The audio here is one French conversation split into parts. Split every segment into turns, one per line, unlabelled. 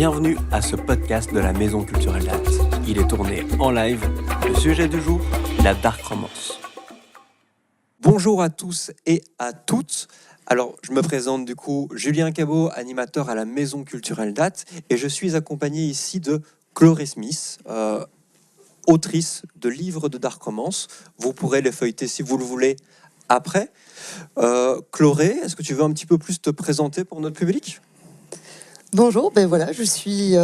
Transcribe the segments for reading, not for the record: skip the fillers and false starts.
Bienvenue à ce podcast de la Maison Culturelle d'Ath. Il est tourné en live. Le sujet du jour, la dark romance. Bonjour à tous et à toutes. Alors, je me présente du coup, Julien Cabot, animateur à la Maison Culturelle d'Ath, et je suis accompagné ici de Chloé Smith, autrice de livres de dark romance. Vous pourrez les feuilleter si vous le voulez après. Chloé, est-ce que tu veux un petit peu plus te présenter pour notre public ?
Bonjour, je suis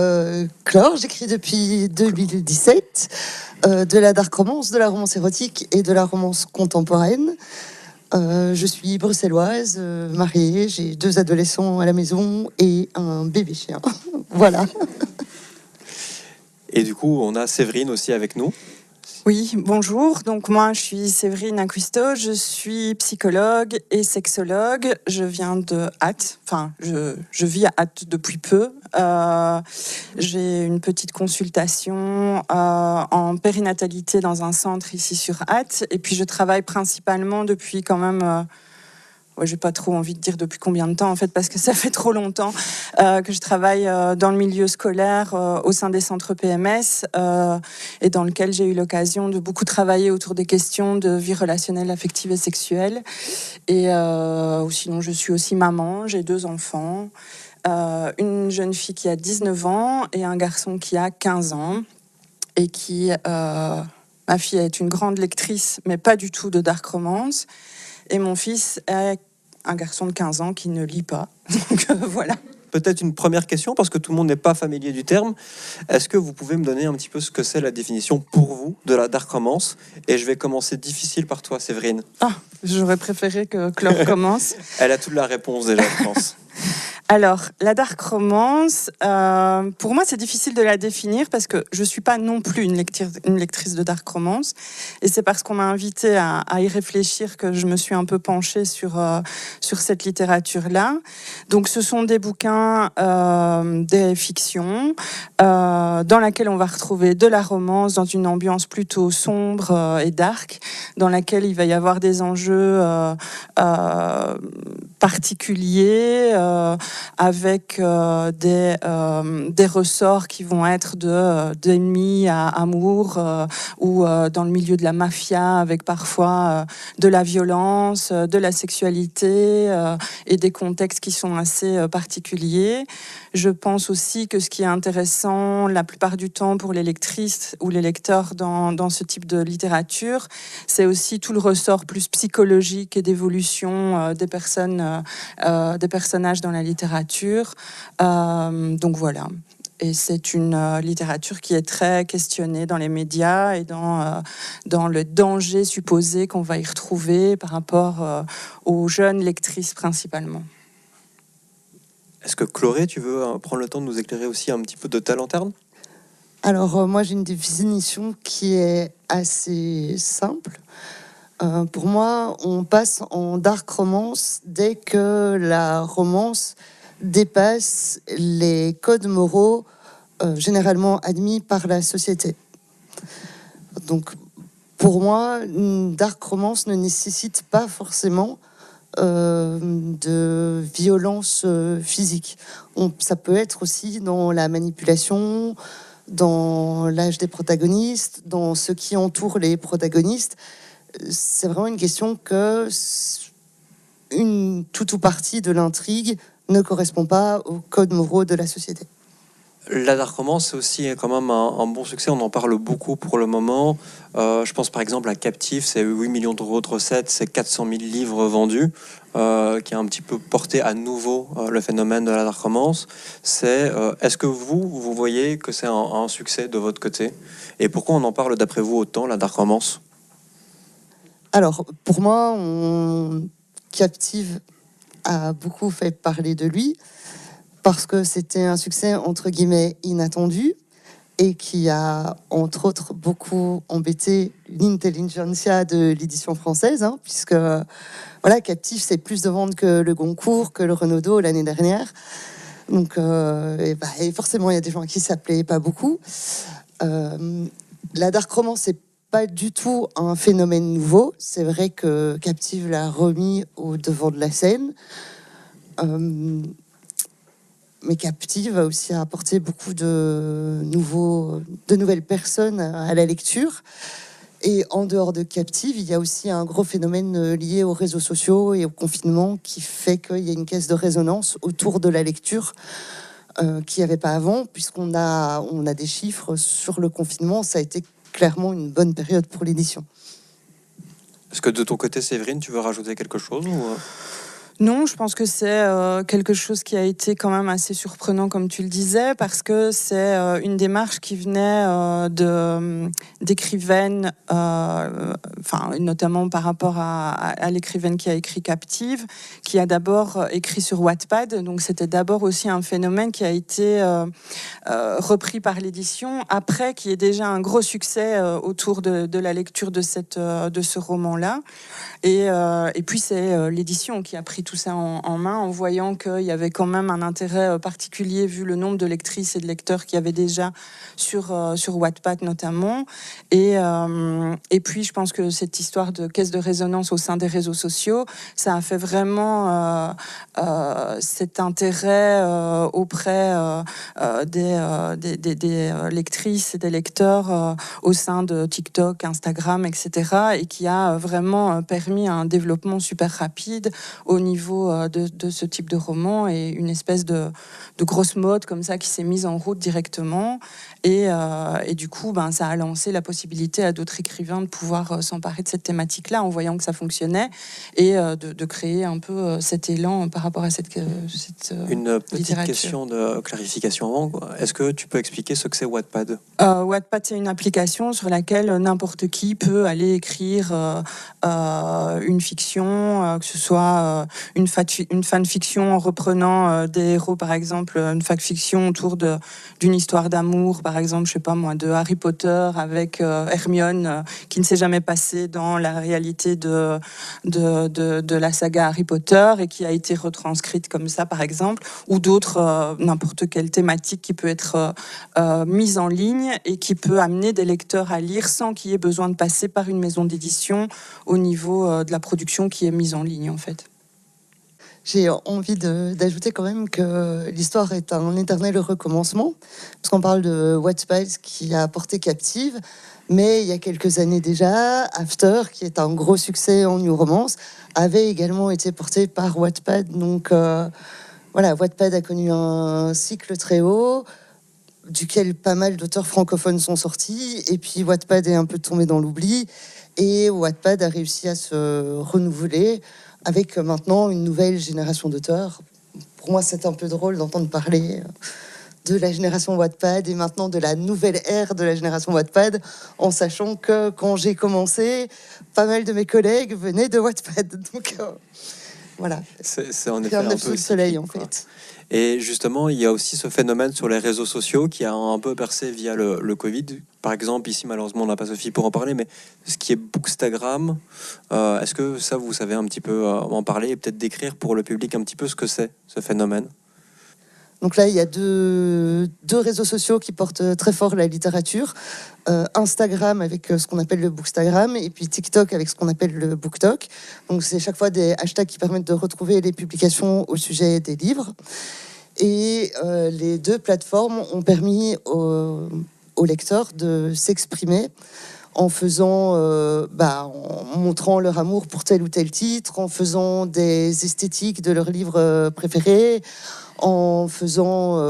Chlore, j'écris depuis 2017 de la dark romance, de la romance érotique et de la romance contemporaine. Je suis bruxelloise, mariée, j'ai 2 adolescents à la maison et un bébé chien. Voilà.
Et du coup, on a Séverine aussi avec nous.
Oui, bonjour. Donc moi, je suis Séverine Inquisto, je suis psychologue et sexologue. Je viens de Ath, je vis à Ath depuis peu. J'ai une petite consultation en périnatalité dans un centre ici sur Ath. Et puis je travaille principalement depuis quand même... j'ai pas trop envie de dire depuis combien de temps, en fait, parce que ça fait trop longtemps que je travaille dans le milieu scolaire au sein des centres PMS et dans lequel j'ai eu l'occasion de beaucoup travailler autour des questions de vie relationnelle, affective et sexuelle. Et sinon, je suis aussi maman, j'ai 2 enfants, une jeune fille qui a 19 ans et un garçon qui a 15 ans et qui... ma fille est une grande lectrice, mais pas du tout de dark romance. Et mon fils est un garçon de 15 ans qui ne lit pas. Donc voilà.
Peut-être une première question, parce que tout le monde n'est pas familier du terme. Est-ce que vous pouvez me donner un petit peu ce que c'est la définition pour vous de la dark romance ? Et je vais commencer difficile par toi, Séverine.
J'aurais préféré que Claire commence.
Elle a toute la réponse déjà, je pense.
Alors, la dark romance, pour moi, c'est difficile de la définir parce que je ne suis pas non plus une lectrice de dark romance. Et c'est parce qu'on m'a invitée à y réfléchir que je me suis un peu penchée sur cette littérature-là. Donc, ce sont des bouquins, des fictions, dans laquelle on va retrouver de la romance dans une ambiance plutôt sombre et dark, dans laquelle il va y avoir des enjeux particuliers, avec des ressorts qui vont être d'ennemis à amour ou dans le milieu de la mafia avec parfois de la violence, de la sexualité et des contextes qui sont assez particuliers. Je pense aussi que ce qui est intéressant la plupart du temps pour les lectrices ou les lecteurs dans ce type de littérature, c'est aussi tout le ressort plus psychologique et d'évolution des personnages dans la littérature. Donc voilà. Et c'est une littérature qui est très questionnée dans les médias et dans le danger supposé qu'on va y retrouver par rapport aux jeunes lectrices principalement.
Est-ce que Chloé, tu veux prendre le temps de nous éclairer aussi un petit peu de ta lanterne ?
Alors moi j'ai une définition qui est assez simple. Pour moi, on passe en dark romance dès que la romance dépasse les codes moraux généralement admis par la société. Donc, pour moi, une dark romance ne nécessite pas forcément de violence physique. Ça peut être aussi dans la manipulation, dans l'âge des protagonistes, dans ce qui entoure les protagonistes. C'est vraiment une question que une toute ou partie de l'intrigue ne correspond pas aux codes moraux de la société.
La dark romance, c'est aussi quand même un bon succès. On en parle beaucoup pour le moment. Je pense par exemple à Captif, c'est 8 millions d'euros de recettes, c'est 400 000 livres vendus, qui a un petit peu porté à nouveau le phénomène de la dark romance. Est-ce que vous voyez que c'est un succès de votre côté ? Et pourquoi on en parle d'après vous autant, la dark romance ?
Alors, pour moi, Captive a beaucoup fait parler de lui parce que c'était un succès entre guillemets inattendu et qui a entre autres beaucoup embêté l'intelligentsia de l'édition française, puisque voilà, Captive c'est plus de ventes que le Goncourt, que le Renaudot l'année dernière. Donc et forcément il y a des gens à qui ça plaît pas beaucoup. La dark romance c'est pas du tout un phénomène nouveau. C'est vrai que Captive l'a remis au devant de la scène. mais Captive a aussi apporté beaucoup de nouvelles personnes à la lecture. Et en dehors de Captive, il y a aussi un gros phénomène lié aux réseaux sociaux et au confinement qui fait qu'il y a une caisse de résonance autour de la lecture qu'il n'y avait pas avant, puisqu'on a des chiffres sur le confinement. Ça a été clairement une bonne période pour l'édition.
Est-ce que de ton côté, Séverine, tu veux rajouter quelque chose ou...
Non, je pense que c'est quelque chose qui a été quand même assez surprenant, comme tu le disais, parce que c'est une démarche qui venait d'écrivaines, notamment par rapport à l'écrivaine qui a écrit Captive, qui a d'abord écrit sur Wattpad. Donc c'était d'abord aussi un phénomène qui a été repris par l'édition, après qu'il y ait déjà un gros succès autour de la lecture de ce roman-là. Et puis c'est l'édition qui a pris tout ça en main, en voyant qu'il y avait quand même un intérêt particulier vu le nombre de lectrices et de lecteurs qu'il y avait déjà sur Wattpad notamment. Et puis je pense que cette histoire de caisse de résonance au sein des réseaux sociaux, ça a fait vraiment cet intérêt auprès des lectrices et des lecteurs au sein de TikTok, Instagram, etc. et qui a vraiment permis un développement super rapide au niveau de ce type de roman et une espèce de grosse mode comme ça qui s'est mise en route directement et du coup ça a lancé la possibilité à d'autres écrivains de pouvoir s'emparer de cette thématique-là en voyant que ça fonctionnait et de créer un peu cet élan par rapport à cette
Une petite
littérature.
question de clarification avant, quoi. Est-ce que tu peux expliquer ce que c'est Wattpad ?
Wattpad, c'est une application sur laquelle n'importe qui peut aller écrire une fiction, que ce soit une fanfiction en reprenant des héros, par exemple, une fanfiction autour d'une histoire d'amour, par exemple, je sais pas moi, de Harry Potter avec Hermione qui ne s'est jamais passée dans la réalité de la saga Harry Potter et qui a été retranscrite comme ça, par exemple, ou d'autres, n'importe quelle thématique qui peut être mise en ligne et qui peut amener des lecteurs à lire sans qu'il y ait besoin de passer par une maison d'édition au niveau de la production qui est mise en ligne, en fait.
J'ai envie d'ajouter quand même que l'histoire est un éternel recommencement, parce qu'on parle de Wattpad qui a porté Captive, mais il y a quelques années déjà, After, qui est un gros succès en new romance, avait également été porté par Wattpad. Donc voilà, Wattpad a connu un cycle très haut, duquel pas mal d'auteurs francophones sont sortis, et puis Wattpad est un peu tombé dans l'oubli, et Wattpad a réussi à se renouveler avec maintenant une nouvelle génération d'auteurs. Pour moi, c'est un peu drôle d'entendre parler de la génération Wattpad et maintenant de la nouvelle ère de la génération Wattpad, en sachant que quand j'ai commencé, pas mal de mes collègues venaient de Wattpad. Donc voilà,
C'est en effet
un
un
neuf
peu
sous le soleil
cyclique,
en
quoi.
fait.
Et justement, il y a aussi ce phénomène sur les réseaux sociaux qui a un peu percé via le Covid. Par exemple, ici, malheureusement, on n'a pas Sophie pour en parler, mais ce qui est Bookstagram, est-ce que ça, vous savez un petit peu en parler et peut-être décrire pour le public un petit peu ce que c'est, ce phénomène ?
Donc là, il y a deux réseaux sociaux qui portent très fort la littérature. Instagram avec ce qu'on appelle le Bookstagram et puis TikTok avec ce qu'on appelle le BookTok. Donc c'est chaque fois des hashtags qui permettent de retrouver les publications au sujet des livres. Et les deux plateformes ont permis aux lecteurs de s'exprimer en montrant leur amour pour tel ou tel titre, en faisant des esthétiques de leurs livres préférés, en faisant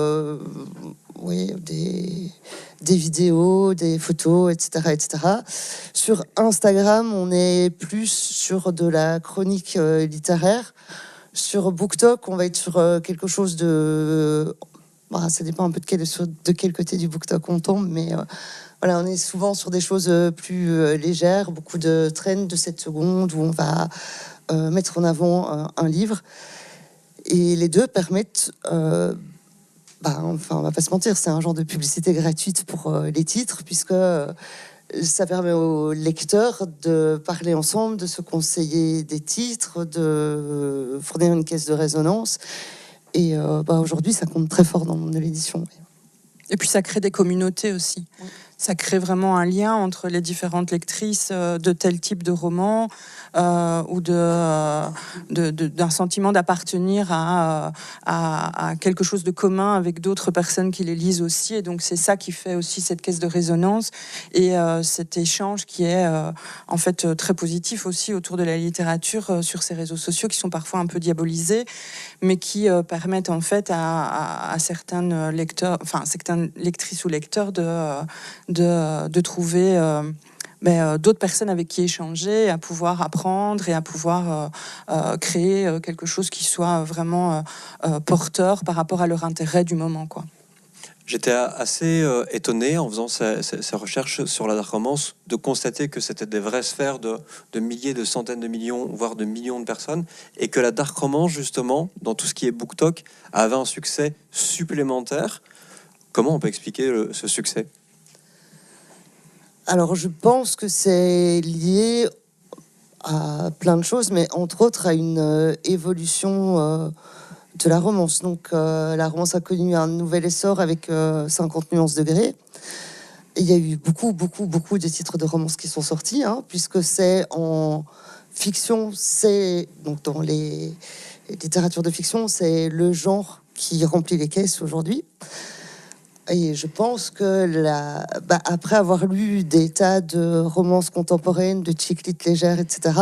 des vidéos, des photos, etc., etc. Sur Instagram, on est plus sur de la chronique littéraire. Sur BookTok, on va être sur quelque chose de... ça dépend un peu de quel côté du BookTok on tombe, mais voilà, on est souvent sur des choses plus légères, beaucoup de trends de 7 secondes où on va mettre en avant un livre. Et les deux permettent, on va pas se mentir, c'est un genre de publicité gratuite pour les titres, puisque ça permet aux lecteurs de parler ensemble, de se conseiller des titres, de fournir une caisse de résonance. Et aujourd'hui, ça compte très fort dans le monde de l'édition.
Et puis ça crée des communautés aussi. Oui. ça crée vraiment un lien entre les différentes lectrices de tel type de roman ou d'un sentiment d'appartenir à quelque chose de commun avec d'autres personnes qui les lisent aussi. Et donc c'est ça qui fait aussi cette caisse de résonance et cet échange qui est en fait très positif aussi autour de la littérature sur ces réseaux sociaux qui sont parfois un peu diabolisés, mais qui permettent en fait à certaines lectrices ou lecteurs de trouver d'autres personnes avec qui échanger, à pouvoir apprendre et à pouvoir créer quelque chose qui soit vraiment porteur par rapport à leur intérêt du moment, quoi.
J'étais assez étonné en faisant ces recherches sur la dark romance de constater que c'était des vraies sphères de milliers, de centaines de millions, voire de millions de personnes, et que la dark romance, justement, dans tout ce qui est BookTok, avait un succès supplémentaire. Comment on peut expliquer ce succès ?
Alors, je pense que c'est lié à plein de choses, mais entre autres à une évolution de la romance. Donc, la romance a connu un nouvel essor avec 50 nuances degrés. Et il y a eu beaucoup de titres de romance qui sont sortis, puisque c'est en fiction, c'est donc dans les littératures de fiction, c'est le genre qui remplit les caisses aujourd'hui. Et je pense que après avoir lu des tas de romances contemporaines, de chick-lit légères, etc.,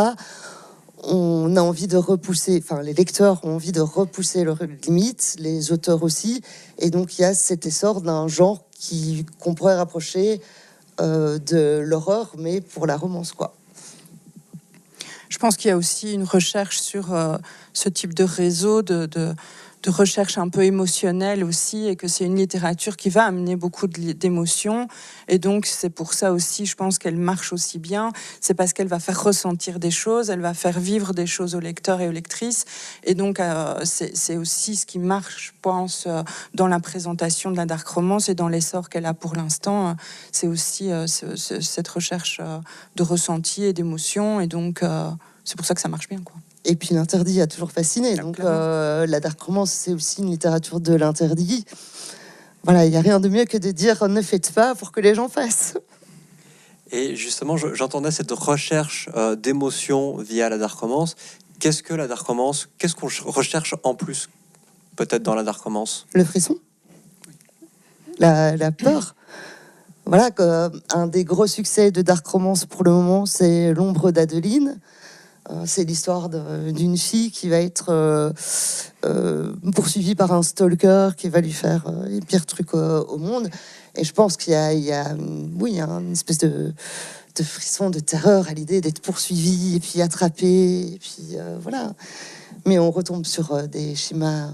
on a envie de repousser, enfin les lecteurs ont envie de repousser leurs limites, les auteurs aussi, et donc il y a cet essor d'un genre qu'on pourrait rapprocher de l'horreur, mais pour la romance, quoi.
Je pense qu'il y a aussi une recherche sur ce type de réseau de recherche un peu émotionnelle aussi, et que c'est une littérature qui va amener beaucoup d'émotions, et donc c'est pour ça aussi, je pense qu'elle marche aussi bien, c'est parce qu'elle va faire ressentir des choses, elle va faire vivre des choses aux lecteurs et aux lectrices, et donc c'est aussi ce qui marche, je pense, dans la présentation de la dark romance et dans l'essor qu'elle a pour l'instant, c'est aussi cette recherche de ressenti et d'émotion, et donc c'est pour ça que ça marche bien, quoi.
Et puis l'interdit a toujours fasciné. Donc la dark romance, c'est aussi une littérature de l'interdit. Voilà, il n'y a rien de mieux que de dire ne faites pas pour que les gens fassent.
Et justement, j'entendais cette recherche d'émotion via la dark romance. Qu'est-ce que la dark romance ? Qu'est-ce qu'on recherche en plus, peut-être, dans la dark romance ?
Le frisson, la peur. Voilà, un des gros succès de dark romance pour le moment, c'est L'ombre d'Adeline. C'est l'histoire d'une fille qui va être poursuivie par un stalker qui va lui faire les pires trucs au monde. Et je pense qu'il y a une espèce de frisson, de terreur à l'idée d'être poursuivi et puis attrapé. Et puis voilà. Mais on retombe sur des schémas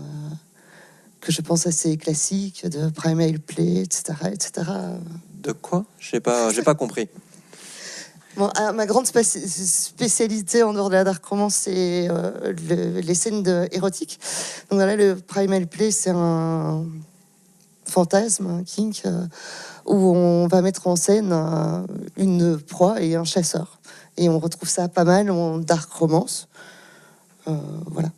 que je pense assez classiques, de Primal Play, etc., etc.
De quoi ? J'ai pas compris.
Bon, ma grande spécialité en dehors de la dark romance, c'est les scènes érotiques. Donc là, le Primal Play, c'est un fantasme, un kink, où on va mettre en scène une proie et un chasseur. Et on retrouve ça pas mal en dark romance. Voilà.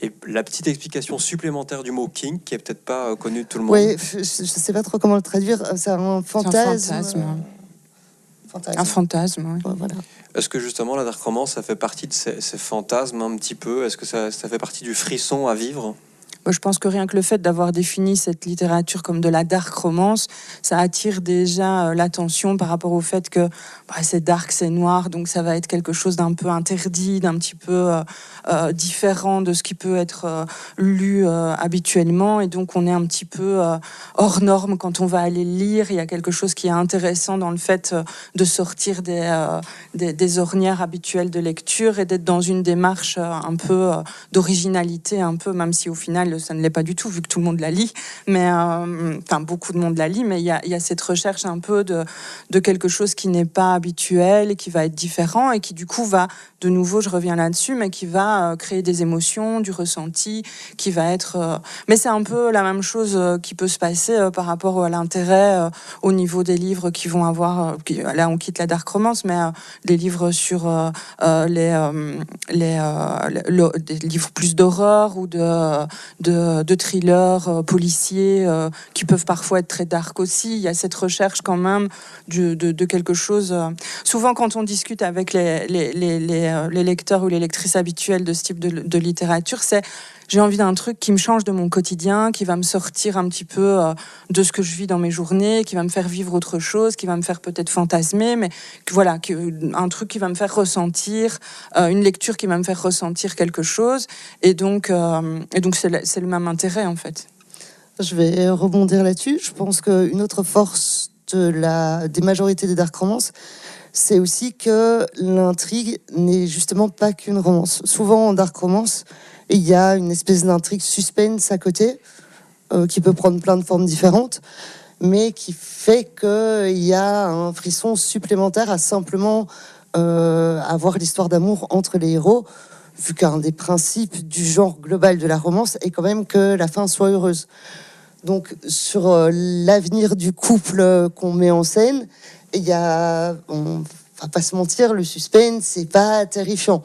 Et la petite explication supplémentaire du mot kink, qui est peut-être pas connue de tout le monde.
Oui, je sais pas trop comment le traduire. C'est un fantasme.
Un fantasme, oui.
Ouais, voilà.
Est-ce que justement la dark romance, ça fait partie de ces fantasmes un petit peu ? Est-ce que ça fait partie du frisson à vivre ?
Je pense que rien que le fait d'avoir défini cette littérature comme de la dark romance, ça attire déjà l'attention par rapport au fait que c'est dark, c'est noir, donc ça va être quelque chose d'un peu interdit, d'un petit peu différent de ce qui peut être lu habituellement, et donc on est un petit peu hors norme quand on va aller lire. Il y a quelque chose qui est intéressant dans le fait de sortir des ornières habituelles de lecture et d'être dans une démarche un peu d'originalité, un peu, même si au final ça ne l'est pas du tout vu que tout le monde la lit, mais beaucoup de monde la lit, mais il y a cette recherche un peu de quelque chose qui n'est pas habituel et qui va être différent et qui du coup va, de nouveau je reviens là-dessus, mais qui va créer des émotions, du ressenti, qui va être mais c'est un peu la même chose qui peut se passer par rapport à l'intérêt au niveau des livres qui vont avoir là on quitte la dark romance, mais des livres sur des livres plus d'horreur ou de de thrillers policiers qui peuvent parfois être très dark aussi. Il y a cette recherche quand même de quelque chose. Souvent, quand on discute avec les lecteurs ou les lectrices habituelles de ce type de littérature, c'est j'ai envie d'un truc qui me change de mon quotidien, qui va me sortir un petit peu de ce que je vis dans mes journées, qui va me faire vivre autre chose, qui va me faire peut-être fantasmer, mais voilà, un truc qui va me faire ressentir, une lecture qui va me faire ressentir quelque chose. Et donc c'est le même intérêt, en fait.
Je vais rebondir là-dessus. Je pense qu'une autre force des majorités des dark romances, c'est aussi que l'intrigue n'est justement pas qu'une romance. Souvent, en dark romance, il y a une espèce d'intrigue suspense à côté, qui peut prendre plein de formes différentes, mais qui fait qu'il y a un frisson supplémentaire à simplement avoir l'histoire d'amour entre les héros, vu qu'un des principes du genre global de la romance est quand même que la fin soit heureuse. Donc, sur l'avenir du couple qu'on met en scène, il y a... on va pas se mentir, le suspense, c'est pas terrifiant.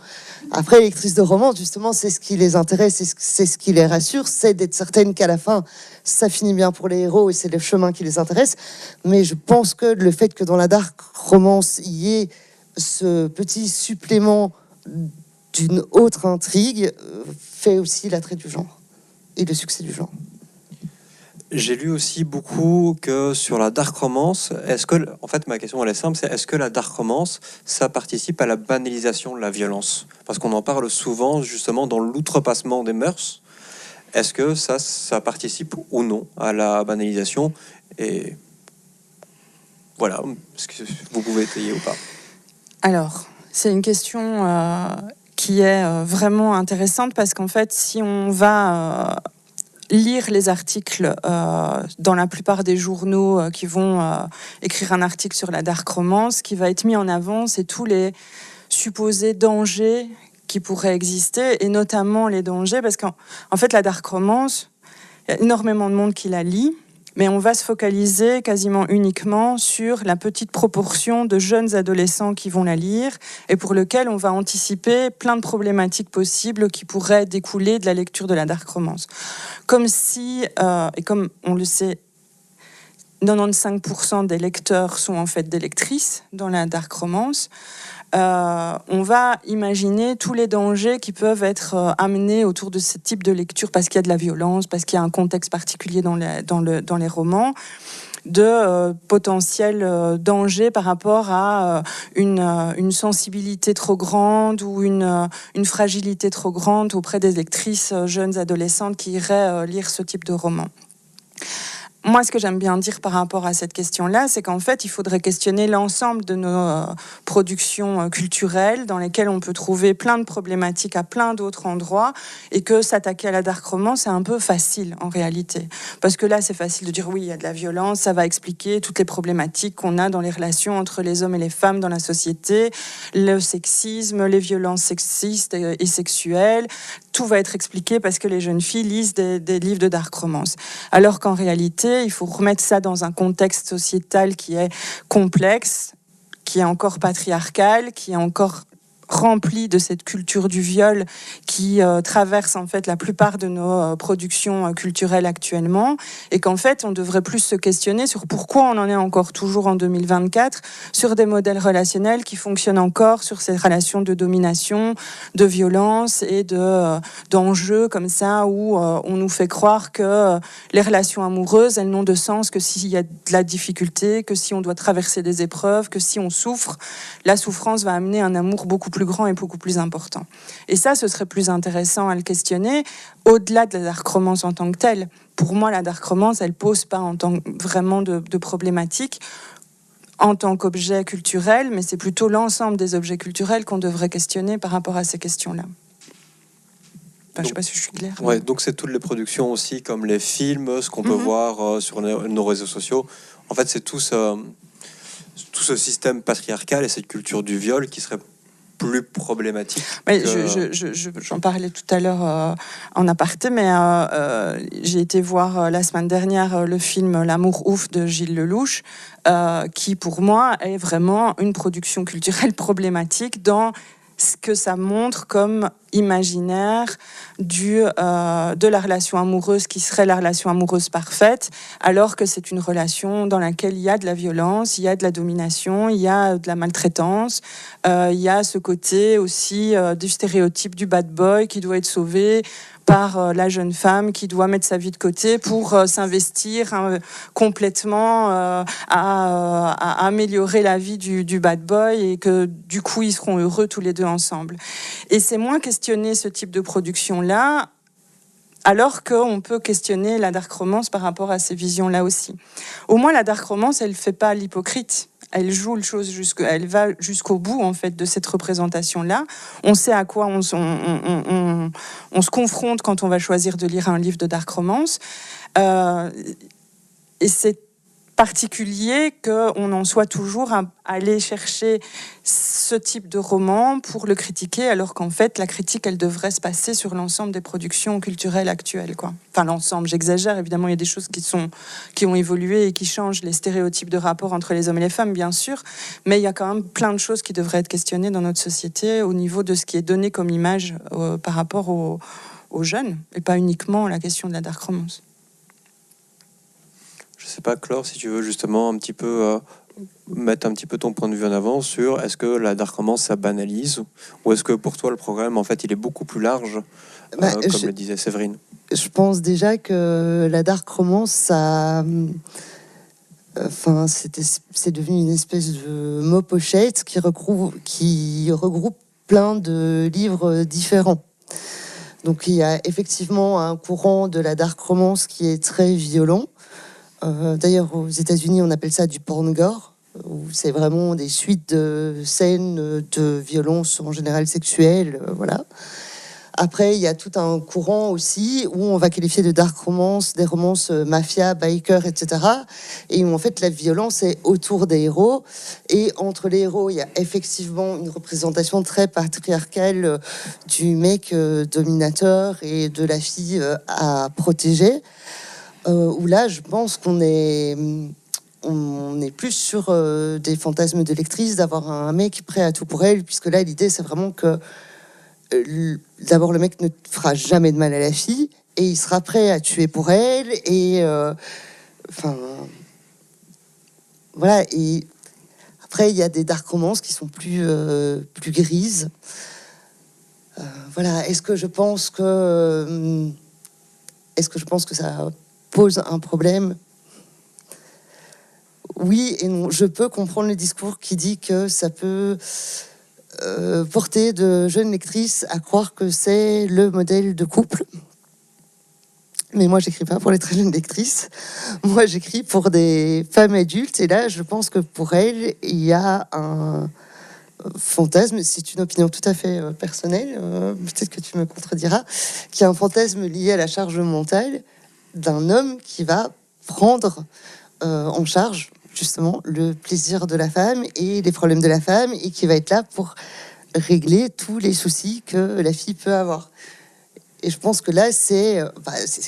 Après, les lectrices de romance, justement, c'est ce qui les intéresse, c'est ce qui les rassure, c'est d'être certaine qu'à la fin, ça finit bien pour les héros et c'est le chemin qui les intéresse. Mais je pense que le fait que dans la dark romance, il y ait ce petit supplément d'une autre intrigue fait aussi l'attrait du genre et le succès du genre.
J'ai lu aussi beaucoup que sur la dark romance, en fait, ma question elle est simple, c'est est-ce que la dark romance, ça participe à la banalisation de la violence? Parce qu'on en parle souvent justement dans l'outrepassement des mœurs. Est-ce que ça participe ou non à la banalisation? Et voilà, est-ce que vous pouvez étayer ou pas?
Alors, c'est une question qui est vraiment intéressante parce qu'en fait, si on va lire les articles dans la plupart des journaux qui vont écrire un article sur la dark romance, ce qui va être mis en avant, c'est tous les supposés dangers qui pourraient exister, et notamment les dangers, parce qu'en fait, la dark romance, il y a énormément de monde qui la lit, mais on va se focaliser quasiment uniquement sur la petite proportion de jeunes adolescents qui vont la lire et pour lequel on va anticiper plein de problématiques possibles qui pourraient découler de la lecture de la dark romance. Comme si, et comme on le sait, 95% des lecteurs sont en fait des lectrices dans la dark romance, on va imaginer tous les dangers qui peuvent être amenés autour de ce type de lecture parce qu'il y a de la violence, parce qu'il y a un contexte particulier dans les romans, de potentiels dangers par rapport à une sensibilité trop grande ou une fragilité trop grande auprès des lectrices jeunes adolescentes qui iraient lire ce type de roman. Moi, ce que j'aime bien dire par rapport à cette question-là, c'est qu'en fait, il faudrait questionner l'ensemble de nos productions culturelles dans lesquelles on peut trouver plein de problématiques à plein d'autres endroits et que s'attaquer à la dark romance, c'est un peu facile en réalité. Parce que là, c'est facile de dire oui, il y a de la violence, ça va expliquer toutes les problématiques qu'on a dans les relations entre les hommes et les femmes dans la société, le sexisme, les violences sexistes et sexuelles. Tout va être expliqué parce que les jeunes filles lisent des livres de dark romance. Alors qu'en réalité, il faut remettre ça dans un contexte sociétal qui est complexe, qui est encore patriarcal, qui est encore rempli de cette culture du viol qui traverse en fait la plupart de nos productions culturelles actuellement, et qu'en fait on devrait plus se questionner sur pourquoi on en est encore toujours en 2024 sur des modèles relationnels qui fonctionnent encore sur ces relations de domination, de violence et d'enjeux comme ça où on nous fait croire que les relations amoureuses elles n'ont de sens que s'il y a de la difficulté, que si on doit traverser des épreuves, que si on souffre, la souffrance va amener un amour beaucoup plus grand et beaucoup plus important. Et ça, ce serait plus intéressant à le questionner au-delà de la dark romance en tant que telle. Pour moi, la dark romance, elle pose pas vraiment de problématiques en tant qu'objet culturel, mais c'est plutôt l'ensemble des objets culturels qu'on devrait questionner par rapport à ces questions-là. Enfin, je ne sais pas si je suis claire.
Ouais, donc c'est toutes les productions aussi, comme les films, ce qu'on peut voir sur nos réseaux sociaux. En fait, c'est tout ce système patriarcal et cette culture du viol qui serait plus problématique.
Oui, j'en parlais tout à l'heure en aparté, mais j'ai été voir la semaine dernière le film L'amour ouf de Gilles Lelouch, qui pour moi est vraiment une production culturelle problématique dans ce que ça montre comme imaginaire de la relation amoureuse qui serait la relation amoureuse parfaite, alors que c'est une relation dans laquelle il y a de la violence, il y a de la domination, il y a de la maltraitance, il y a ce côté aussi du stéréotype du bad boy qui doit être sauvé par la jeune femme qui doit mettre sa vie de côté pour s'investir complètement à améliorer la vie du bad boy, et que du coup ils seront heureux tous les deux ensemble. Et c'est moins questionner ce type de production-là, alors qu'on peut questionner la dark romance par rapport à ces visions-là aussi. Au moins la dark romance, elle ne fait pas l'hypocrite. Elle joue elle va jusqu'au bout en fait de cette représentation-là. On sait à quoi on se confronte quand on va choisir de lire un livre de dark romance. Et c'est particulier qu'on en soit toujours à aller chercher ce type de roman pour le critiquer, alors qu'en fait la critique elle devrait se passer sur l'ensemble des productions culturelles actuelles, quoi. Enfin l'ensemble, j'exagère évidemment, il y a des choses qui ont évolué et qui changent les stéréotypes de rapport entre les hommes et les femmes bien sûr, mais il y a quand même plein de choses qui devraient être questionnées dans notre société au niveau de ce qui est donné comme image par rapport aux jeunes, et pas uniquement la question de la dark romance.
Je sais pas, Clore, si tu veux justement un petit peu mettre un petit peu ton point de vue en avant sur est-ce que la dark romance ça banalise, ou est-ce que pour toi le programme en fait il est beaucoup plus large, comme le disait Séverine.
Je pense déjà que la dark romance, ça, c'est devenu une espèce de mot pochette qui regroupe plein de livres différents. Donc il y a effectivement un courant de la dark romance qui est très violent. D'ailleurs, aux États-Unis, on appelle ça du porn gore, où c'est vraiment des suites de scènes de violence en général sexuelle, voilà. Après, il y a tout un courant aussi où on va qualifier de dark romance des romances mafia, biker, etc. Et où en fait la violence est autour des héros. Et entre les héros, il y a effectivement une représentation très patriarcale du mec dominateur et de la fille à protéger. Où là, je pense qu'on est plus sur des fantasmes de lectrice, d'avoir un mec prêt à tout pour elle, puisque là, l'idée, c'est vraiment que d'abord, le mec ne fera jamais de mal à la fille, et il sera prêt à tuer pour elle, et voilà. Et après, il y a des dark romances qui sont plus grises. Voilà. Est-ce que je pense que ça pose un problème? Oui et non. Je peux comprendre le discours qui dit que ça peut porter de jeunes lectrices à croire que c'est le modèle de couple. Mais moi, j'écris pas pour les très jeunes lectrices. Moi, j'écris pour des femmes adultes. Et là, je pense que pour elles, il y a un fantasme, c'est une opinion tout à fait personnelle, peut-être que tu me contrediras, qui est un fantasme lié à la charge mentale d'un homme qui va prendre en charge justement le plaisir de la femme et les problèmes de la femme, et qui va être là pour régler tous les soucis que la fille peut avoir. Et je pense que là, c'est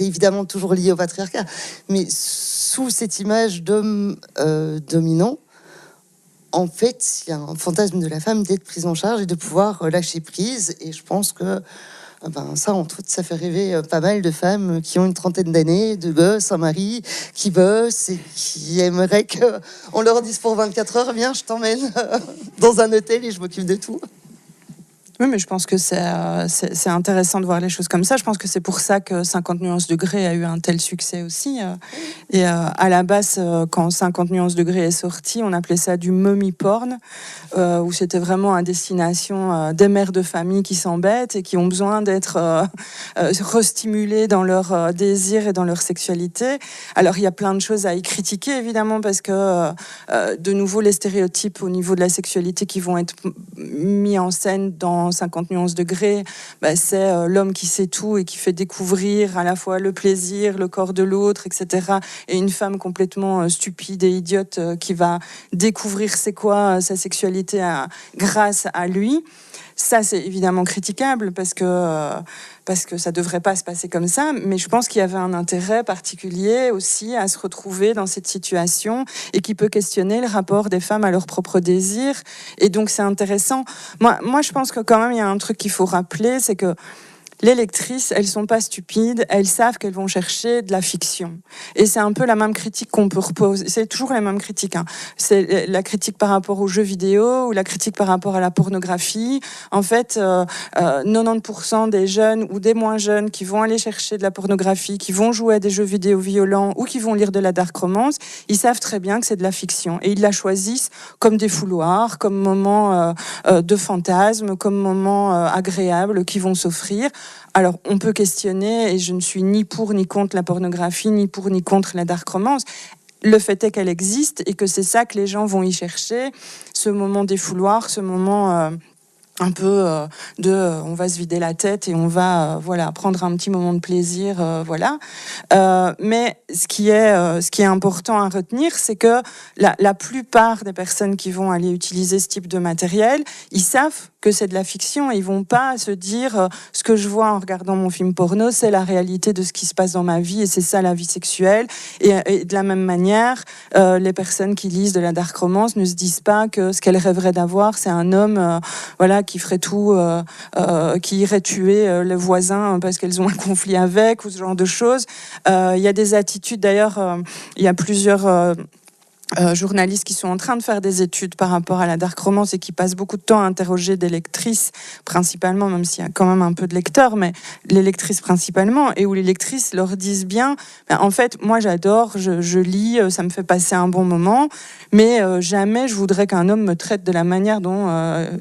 évidemment toujours lié au patriarcat, mais sous cette image d'homme dominant, en fait, il y a un fantasme de la femme d'être prise en charge et de pouvoir lâcher prise. Et je pense que ça, entre autres, ça fait rêver pas mal de femmes qui ont une trentaine d'années, de gosses, un mari, qui bossent et qui aimeraient qu'on leur dise pour 24 heures, viens, je t'emmène dans un hôtel et je m'occupe de tout.
Oui, mais je pense que c'est intéressant de voir les choses comme ça. Je pense que c'est pour ça que 50 nuances de Grey a eu un tel succès aussi. Et à la base, quand 50 nuances de Grey est sorti, on appelait ça du mommy porn, où c'était vraiment à destination des mères de famille qui s'embêtent et qui ont besoin d'être restimulées dans leur désir et dans leur sexualité. Alors, il y a plein de choses à y critiquer, évidemment, parce que, de nouveau, les stéréotypes au niveau de la sexualité qui vont être mis en scène dans 50 nuances de Grey, c'est l'homme qui sait tout et qui fait découvrir à la fois le plaisir, le corps de l'autre, etc. Et une femme complètement stupide et idiote qui va découvrir c'est quoi sa sexualité grâce à lui. Ça, c'est évidemment critiquable parce que ça devrait pas se passer comme ça. Mais je pense qu'il y avait un intérêt particulier aussi à se retrouver dans cette situation et qui peut questionner le rapport des femmes à leur propre désir. Et donc, c'est intéressant. Moi, je pense que quand même, il y a un truc qu'il faut rappeler, c'est que les lectrices, elles sont pas stupides, elles savent qu'elles vont chercher de la fiction. Et c'est un peu la même critique qu'on peut reposer. C'est toujours la même critique. C'est la critique par rapport aux jeux vidéo ou la critique par rapport à la pornographie. En fait, 90% des jeunes ou des moins jeunes qui vont aller chercher de la pornographie, qui vont jouer à des jeux vidéo violents ou qui vont lire de la dark romance, ils savent très bien que c'est de la fiction. Et ils la choisissent comme des fouloirs, comme moment de fantasme, comme moment agréable qu'ils vont s'offrir. Alors, on peut questionner, et je ne suis ni pour ni contre la pornographie, ni pour ni contre la dark romance. Le fait est qu'elle existe et que c'est ça que les gens vont y chercher, ce moment défouloir, ce moment un peu on va se vider la tête et on va prendre un petit moment de plaisir, voilà. Mais ce qui est important à retenir, c'est que la plupart des personnes qui vont aller utiliser ce type de matériel, ils savent que c'est de la fiction et ils vont pas se dire ce que je vois en regardant mon film porno, c'est la réalité de ce qui se passe dans ma vie et c'est ça la vie sexuelle. Et de la même manière, les personnes qui lisent de la dark romance ne se disent pas que ce qu'elles rêveraient d'avoir, c'est un homme, qui ferait tout, qui irait tuer les voisins parce qu'elles ont un conflit avec ou ce genre de choses. Il y a des attitudes, d'ailleurs, il y a plusieurs journalistes qui sont en train de faire des études par rapport à la dark romance et qui passent beaucoup de temps à interroger des lectrices principalement, même s'il y a quand même un peu de lecteurs, mais les lectrices principalement, et où les lectrices leur disent bien, en fait, moi j'adore, je lis, ça me fait passer un bon moment, mais jamais je voudrais qu'un homme me traite de la manière dont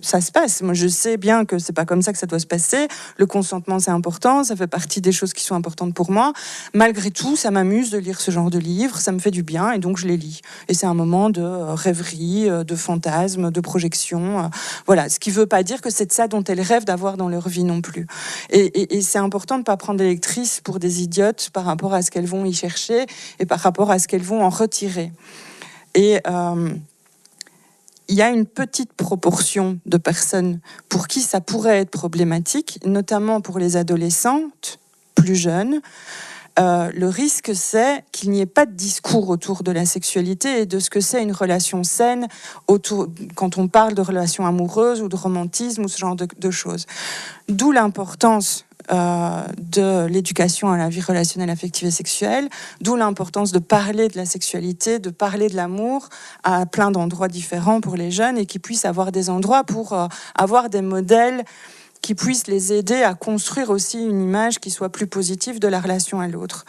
ça se passe. Moi je sais bien que c'est pas comme ça que ça doit se passer, le consentement c'est important, ça fait partie des choses qui sont importantes pour moi, malgré tout ça m'amuse de lire ce genre de livres, ça me fait du bien et donc je les lis. Et c'est un moment de rêverie, de fantasme, de projection. Voilà, ce qui ne veut pas dire que c'est de ça dont elles rêvent d'avoir dans leur vie non plus. Et c'est important de ne pas prendre les lectrices pour des idiotes par rapport à ce qu'elles vont y chercher et par rapport à ce qu'elles vont en retirer. Et il y a une petite proportion de personnes pour qui ça pourrait être problématique, notamment pour les adolescentes plus jeunes. Le risque, c'est qu'il n'y ait pas de discours autour de la sexualité et de ce que c'est une relation saine quand on parle de relations amoureuses ou de romantisme ou ce genre de choses. D'où l'importance de l'éducation à la vie relationnelle, affective et sexuelle, d'où l'importance de parler de la sexualité, de parler de l'amour à plein d'endroits différents pour les jeunes et qu'ils puissent avoir des endroits pour avoir des modèles qui puissent les aider à construire aussi une image qui soit plus positive de la relation à l'autre.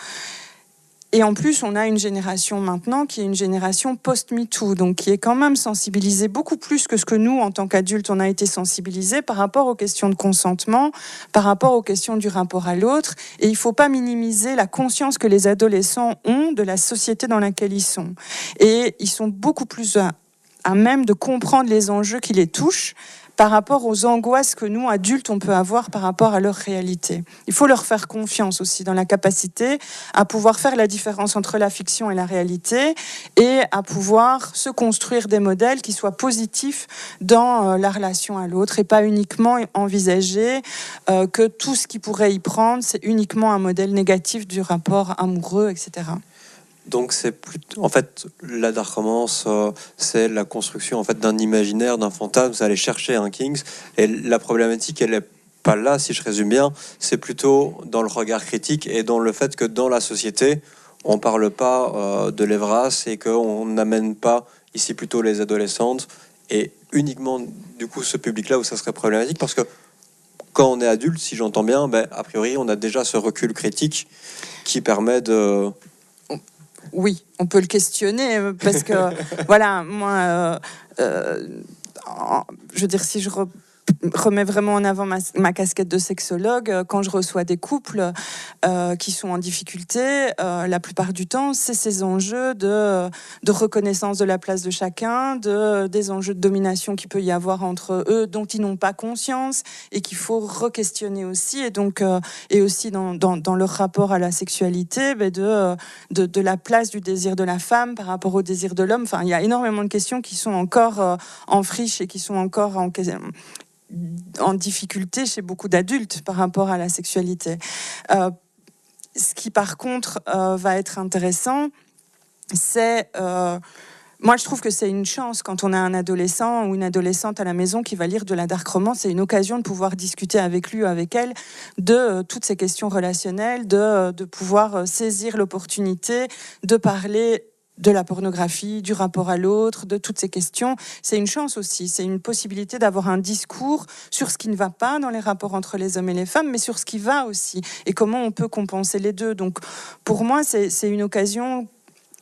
Et en plus, on a une génération maintenant qui est une génération post-MeToo, donc qui est quand même sensibilisée beaucoup plus que ce que nous, en tant qu'adultes, on a été sensibilisés par rapport aux questions de consentement, par rapport aux questions du rapport à l'autre. Et il ne faut pas minimiser la conscience que les adolescents ont de la société dans laquelle ils sont. Et ils sont beaucoup plus à même de comprendre les enjeux qui les touchent, par rapport aux angoisses que nous, adultes, on peut avoir par rapport à leur réalité. Il faut leur faire confiance aussi dans la capacité à pouvoir faire la différence entre la fiction et la réalité et à pouvoir se construire des modèles qui soient positifs dans la relation à l'autre et pas uniquement envisager que tout ce qui pourrait y prendre, c'est uniquement un modèle négatif du rapport amoureux, etc.
Donc c'est plutôt, en fait, la dark romance, c'est la construction en fait d'un imaginaire, d'un fantasme. Vous allez chercher un Kings, et la problématique, elle est pas là, si je résume bien. C'est plutôt dans le regard critique et dans le fait que dans la société, on parle pas de l'Evras et qu'on n'amène pas ici plutôt les adolescentes et uniquement du coup ce public-là où ça serait problématique parce que quand on est adulte, si j'entends bien, a priori, on a déjà ce recul critique qui permet de...
Oui, on peut le questionner parce que, voilà, moi, je veux dire, si je remets vraiment en avant ma casquette de sexologue, quand je reçois des couples qui sont en difficulté, la plupart du temps, c'est ces enjeux de reconnaissance de la place de chacun, des enjeux de domination qu'il peut y avoir entre eux, dont ils n'ont pas conscience et qu'il faut re-questionner aussi, et donc et aussi dans leur rapport à la sexualité, de la place du désir de la femme par rapport au désir de l'homme. Enfin, il y a énormément de questions qui sont encore en friche et qui sont encore en difficulté chez beaucoup d'adultes par rapport à la sexualité. Ce qui, par contre, va être intéressant, c'est... moi, je trouve que c'est une chance quand on a un adolescent ou une adolescente à la maison qui va lire de la dark romance. C'est une occasion de pouvoir discuter avec lui ou avec elle de toutes ces questions relationnelles, de pouvoir saisir l'opportunité de parler de la pornographie, du rapport à l'autre, de toutes ces questions. C'est une chance aussi, c'est une possibilité d'avoir un discours sur ce qui ne va pas dans les rapports entre les hommes et les femmes, mais sur ce qui va aussi, et comment on peut compenser les deux. Donc, pour moi, c'est une occasion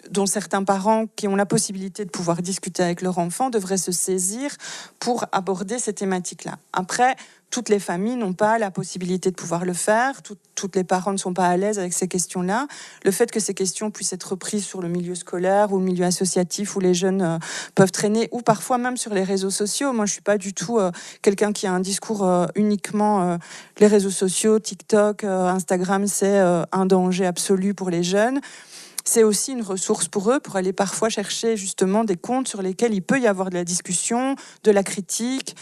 dont certains parents qui ont la possibilité de pouvoir discuter avec leur enfant devraient se saisir pour aborder ces thématiques-là. Après, toutes les familles n'ont pas la possibilité de pouvoir le faire, toutes les parents ne sont pas à l'aise avec ces questions-là. Le fait que ces questions puissent être reprises sur le milieu scolaire ou le milieu associatif où les jeunes peuvent traîner, ou parfois même sur les réseaux sociaux. Moi, je ne suis pas du tout quelqu'un qui a un discours uniquement les réseaux sociaux, TikTok, Instagram, c'est un danger absolu pour les jeunes. C'est aussi une ressource pour eux, pour aller parfois chercher justement des comptes sur lesquels il peut y avoir de la discussion, de la critique,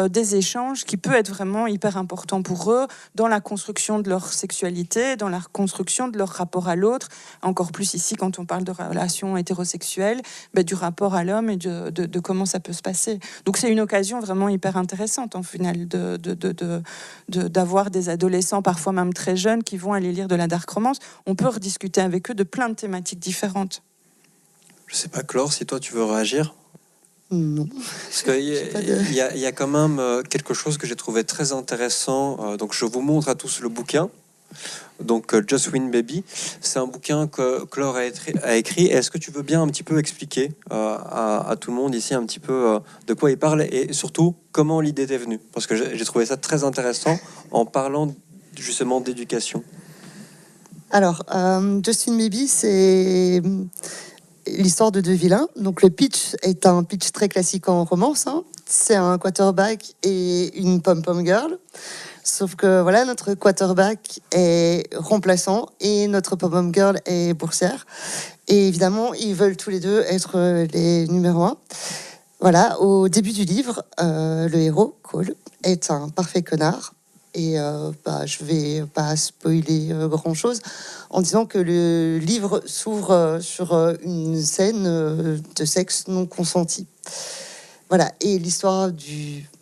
des échanges, qui peut être vraiment hyper important pour eux dans la construction de leur sexualité, dans la construction de leur rapport à l'autre, encore plus ici quand on parle de relations hétérosexuelles, du rapport à l'homme et de comment ça peut se passer. Donc c'est une occasion vraiment hyper intéressante en final d'avoir des adolescents, parfois même très jeunes, qui vont aller lire de la dark romance. On peut rediscuter avec eux de plein de thématiques différentes.
Je sais pas, Chlore, si toi tu veux réagir.
Non.
Parce qu'il y a quand même quelque chose que j'ai trouvé très intéressant. Donc je vous montre à tous le bouquin. Donc Just Win Baby, c'est un bouquin que Chlore a écrit. Est-ce que tu veux bien un petit peu expliquer à tout le monde ici un petit peu de quoi il parle et surtout comment l'idée t'est venue? Parce que j'ai trouvé ça très intéressant en parlant justement d'éducation.
Alors, Just Win Baby, c'est l'histoire de deux vilains. Donc, le pitch est un pitch très classique en romance. Hein. C'est un quarterback et une pom-pom girl. Sauf que, voilà, notre quarterback est remplaçant et notre pom-pom girl est boursière. Et évidemment, ils veulent tous les deux être les numéros 1. Voilà, au début du livre, le héros, Cole, est un parfait connard. Et je vais pas spoiler grand-chose en disant que le livre s'ouvre sur une scène de sexe non consenti. Voilà, et l'histoire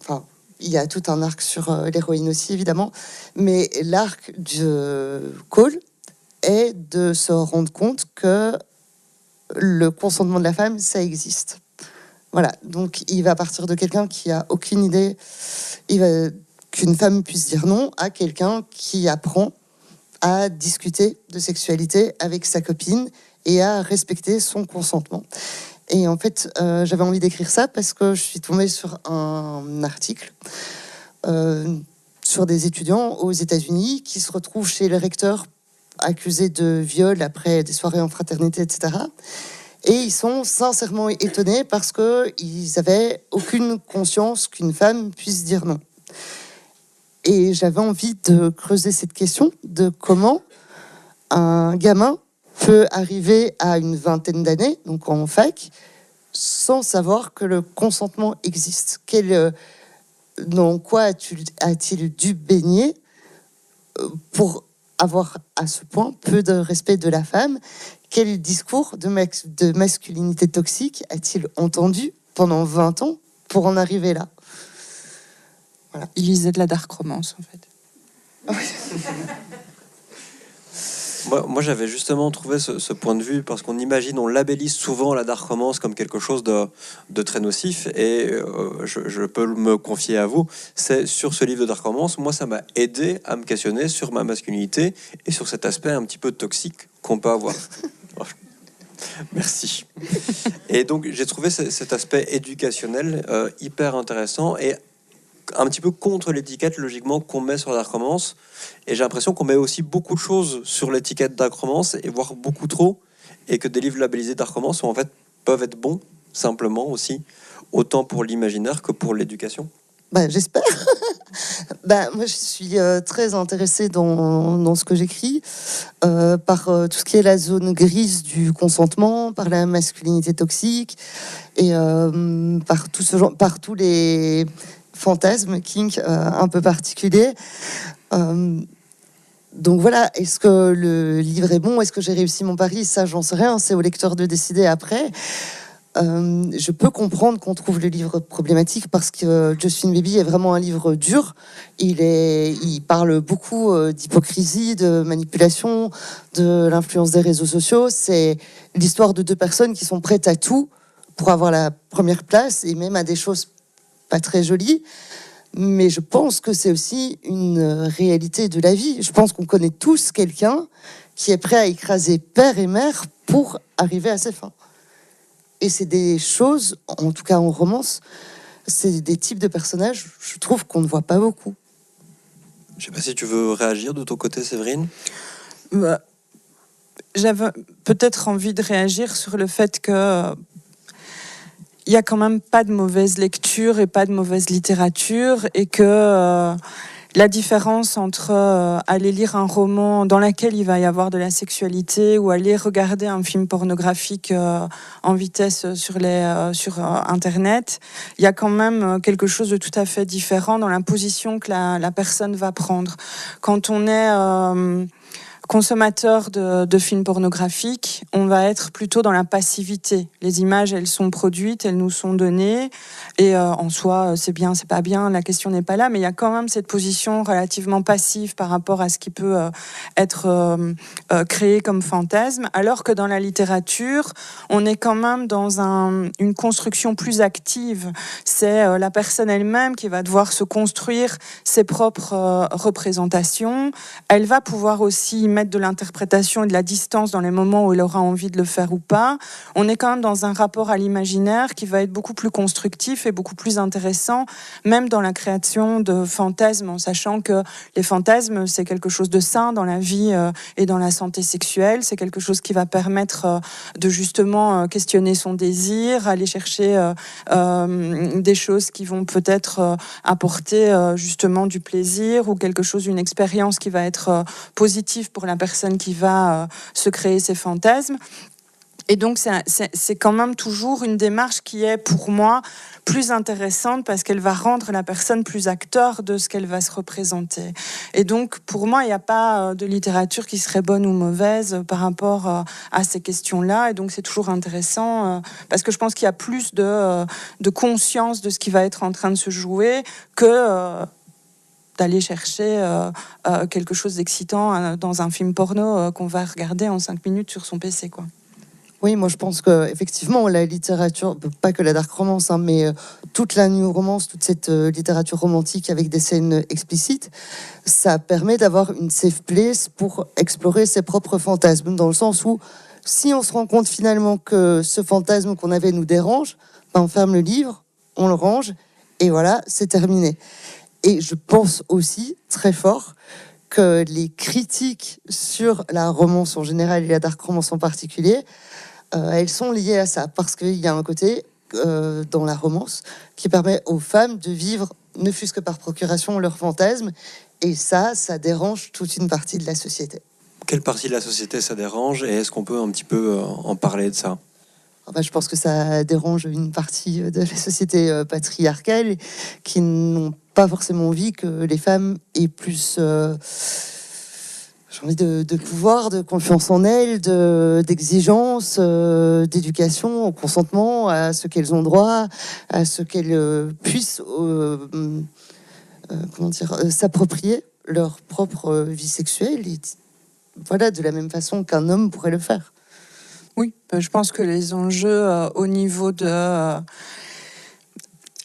Enfin, il y a tout un arc sur l'héroïne aussi, évidemment, mais l'arc de Cole est de se rendre compte que le consentement de la femme, ça existe. Voilà, donc il va partir de quelqu'un qui a aucune idée, qu'une femme puisse dire non à quelqu'un qui apprend à discuter de sexualité avec sa copine et à respecter son consentement. Et en fait, j'avais envie d'écrire ça parce que je suis tombée sur un article sur des étudiants aux États-Unis qui se retrouvent chez le recteur accusés de viol après des soirées en fraternité, etc. Et ils sont sincèrement étonnés parce qu'ils n'avaient aucune conscience qu'une femme puisse dire non. Et j'avais envie de creuser cette question de comment un gamin peut arriver à une vingtaine d'années, donc en fac, sans savoir que le consentement existe. Dans quoi a-t-il dû baigner pour avoir à ce point peu de respect de la femme? Quel discours de masculinité toxique a-t-il entendu pendant 20 ans pour en arriver là? Voilà.
Il lisait de la dark romance, en fait.
Moi, j'avais justement trouvé ce point de vue parce qu'on imagine, on labellise souvent la dark romance comme quelque chose de très nocif et je peux me confier à vous. C'est sur ce livre de dark romance, moi, ça m'a aidé à me questionner sur ma masculinité et sur cet aspect un petit peu toxique qu'on peut avoir. Merci. Et donc, j'ai trouvé cet aspect éducationnel hyper intéressant et un petit peu contre l'étiquette, logiquement, qu'on met sur la dark romance. Et j'ai l'impression qu'on met aussi beaucoup de choses sur l'étiquette dark romance, et voire beaucoup trop, et que des livres labellisés dark romance, en fait, peuvent être bons, simplement aussi, autant pour l'imaginaire que pour l'éducation.
J'espère. Moi, je suis très intéressée dans ce que j'écris, par tout ce qui est la zone grise du consentement, par la masculinité toxique, et par tout ce genre, par tous les fantasme kink un peu particulier. Donc voilà, est-ce que le livre est bon? Est-ce que j'ai réussi mon pari? Ça, j'en sais rien, c'est au lecteur de décider après. Je peux comprendre qu'on trouve le livre problématique parce que Just Baby est vraiment un livre dur. Il parle beaucoup d'hypocrisie, de manipulation, de l'influence des réseaux sociaux. C'est l'histoire de deux personnes qui sont prêtes à tout pour avoir la première place et même à des choses pas très jolies. Mais je pense que c'est aussi une réalité de la vie. Je pense qu'on connaît tous quelqu'un qui est prêt à écraser père et mère pour arriver à ses fins. Et c'est des choses, en tout cas en romance, c'est des types de personnages, je trouve qu'on ne voit pas beaucoup.
Je sais pas si tu veux réagir de ton côté, Séverine.
J'avais peut-être envie de réagir sur le fait que il y a quand même pas de mauvaise lecture et pas de mauvaise littérature, et que la différence entre aller lire un roman dans lequel il va y avoir de la sexualité ou aller regarder un film pornographique en vitesse sur Internet, il y a quand même quelque chose de tout à fait différent dans la position que la personne va prendre. Quand on est consommateur de films pornographiques, on va être plutôt dans la passivité. Les images, elles sont produites, elles nous sont données, et en soi, c'est bien, c'est pas bien, la question n'est pas là, mais il y a quand même cette position relativement passive par rapport à ce qui peut être créé comme fantasme, alors que dans la littérature, on est quand même dans une construction plus active. C'est la personne elle-même qui va devoir se construire ses propres représentations. Elle va pouvoir aussi mettre de l'interprétation et de la distance dans les moments où elle aura envie de le faire ou pas. On est quand même dans un rapport à l'imaginaire qui va être beaucoup plus constructif et beaucoup plus intéressant, même dans la création de fantasmes, en sachant que les fantasmes, c'est quelque chose de sain dans la vie et dans la santé sexuelle. C'est quelque chose qui va permettre de justement questionner son désir, aller chercher des choses qui vont peut-être apporter justement du plaisir ou quelque chose, une expérience qui va être positive pour la personne qui va se créer ses fantasmes. Et donc, c'est quand même toujours une démarche qui est, pour moi, plus intéressante parce qu'elle va rendre la personne plus acteur de ce qu'elle va se représenter. Et donc, pour moi, il n'y a pas de littérature qui serait bonne ou mauvaise par rapport à ces questions-là. Et donc, c'est toujours intéressant parce que je pense qu'il y a plus de conscience de ce qui va être en train de se jouer que d'aller chercher quelque chose d'excitant dans un film porno qu'on va regarder en 5 minutes sur son PC, quoi.
Oui, moi je pense que effectivement la littérature, pas que la dark romance, mais toute la new romance, toute cette littérature romantique avec des scènes explicites, ça permet d'avoir une safe place pour explorer ses propres fantasmes, dans le sens où si on se rend compte finalement que ce fantasme qu'on avait nous dérange, on ferme le livre, on le range et voilà, c'est terminé. Et je pense aussi très fort que les critiques sur la romance en général et la dark romance en particulier, elles sont liées à ça, parce qu'il y a un côté dans la romance qui permet aux femmes de vivre, ne fût-ce que par procuration, leurs fantasmes, et ça dérange toute une partie de la société.
Quelle partie de la société ça dérange, et est-ce qu'on peut un petit peu en parler de ça?
Je pense que ça dérange une partie de la société patriarcale qui n'ont pas forcément envie que les femmes aient plus... j'ai envie de pouvoir, de confiance en elles, d'exigence, d'éducation, au consentement, à ce qu'elles ont droit, à ce qu'elles puissent s'approprier leur propre vie sexuelle, et voilà, de la même façon qu'un homme pourrait le faire.
Oui, je pense que les enjeux au niveau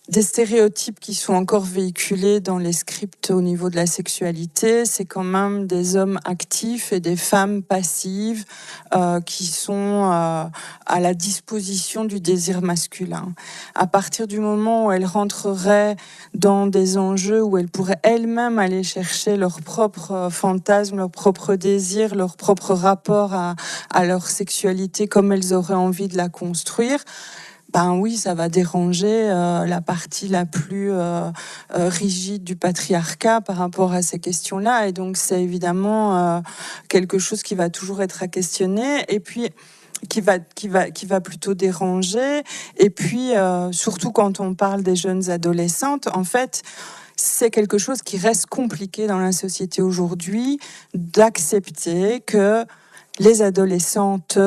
des stéréotypes qui sont encore véhiculés dans les scripts au niveau de la sexualité, c'est quand même des hommes actifs et des femmes passives qui sont à la disposition du désir masculin. À partir du moment où elles rentreraient dans des enjeux où elles pourraient elles-mêmes aller chercher leurs propres fantasmes, leurs propres désirs, leur propre rapport à leur sexualité comme elles auraient envie de la construire, ben oui, ça va déranger la partie la plus rigide du patriarcat par rapport à ces questions-là. Et donc, c'est évidemment quelque chose qui va toujours être à questionner. Et puis, qui va plutôt déranger. Et puis, surtout quand on parle des jeunes adolescentes, en fait, c'est quelque chose qui reste compliqué dans la société aujourd'hui, d'accepter que les adolescentes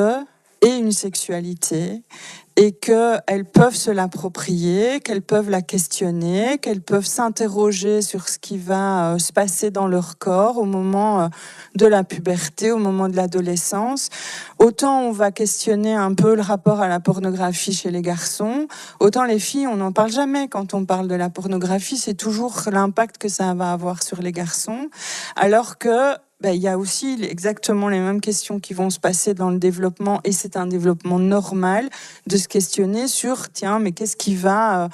aient une sexualité et qu'elles peuvent se l'approprier, qu'elles peuvent la questionner, qu'elles peuvent s'interroger sur ce qui va se passer dans leur corps au moment de la puberté, au moment de l'adolescence. Autant on va questionner un peu le rapport à la pornographie chez les garçons, autant les filles, on n'en parle jamais. Quand on parle de la pornographie, c'est toujours l'impact que ça va avoir sur les garçons, alors que il y a aussi exactement les mêmes questions qui vont se passer dans le développement, et c'est un développement normal de se questionner sur, tiens, mais qu'est-ce qui va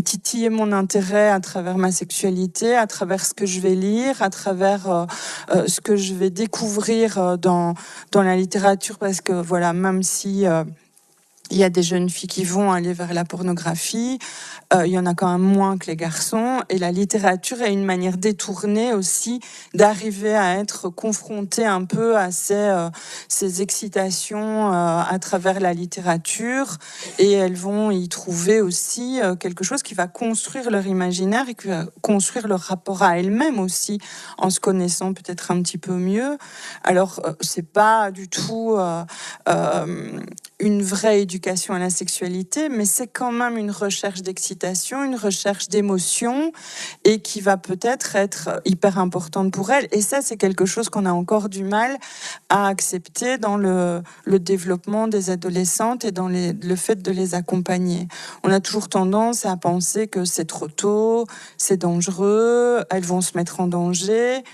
titiller mon intérêt à travers ma sexualité, à travers ce que je vais lire, à travers ce que je vais découvrir dans la littérature, parce que voilà, même si il y a des jeunes filles qui vont aller vers la pornographie, il y en a quand même moins que les garçons, et la littérature est une manière détournée aussi d'arriver à être confrontée un peu à ces excitations à travers la littérature, et elles vont y trouver aussi quelque chose qui va construire leur imaginaire et qui va construire leur rapport à elles-mêmes aussi, en se connaissant peut-être un petit peu mieux. Alors c'est pas du tout une vraie éducation à la sexualité, mais c'est quand même une recherche d'excitation, une recherche d'émotion, et qui va peut-être être hyper importante pour elles. Et ça, c'est quelque chose qu'on a encore du mal à accepter dans le développement des adolescentes et dans le fait de les accompagner. On a toujours tendance à penser que c'est trop tôt, c'est dangereux, elles vont se mettre en danger.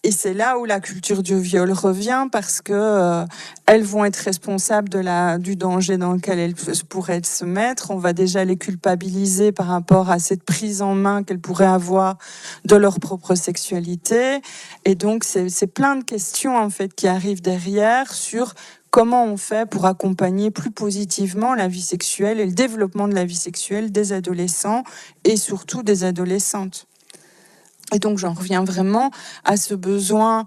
Et c'est là où la culture du viol revient, parce que elles vont être responsables du danger dans lequel elles pourraient se mettre. On va déjà les culpabiliser par rapport à cette prise en main qu'elles pourraient avoir de leur propre sexualité. Et donc c'est plein de questions en fait qui arrivent derrière sur comment on fait pour accompagner plus positivement la vie sexuelle et le développement de la vie sexuelle des adolescents et surtout des adolescentes. Et donc, j'en reviens vraiment à ce besoin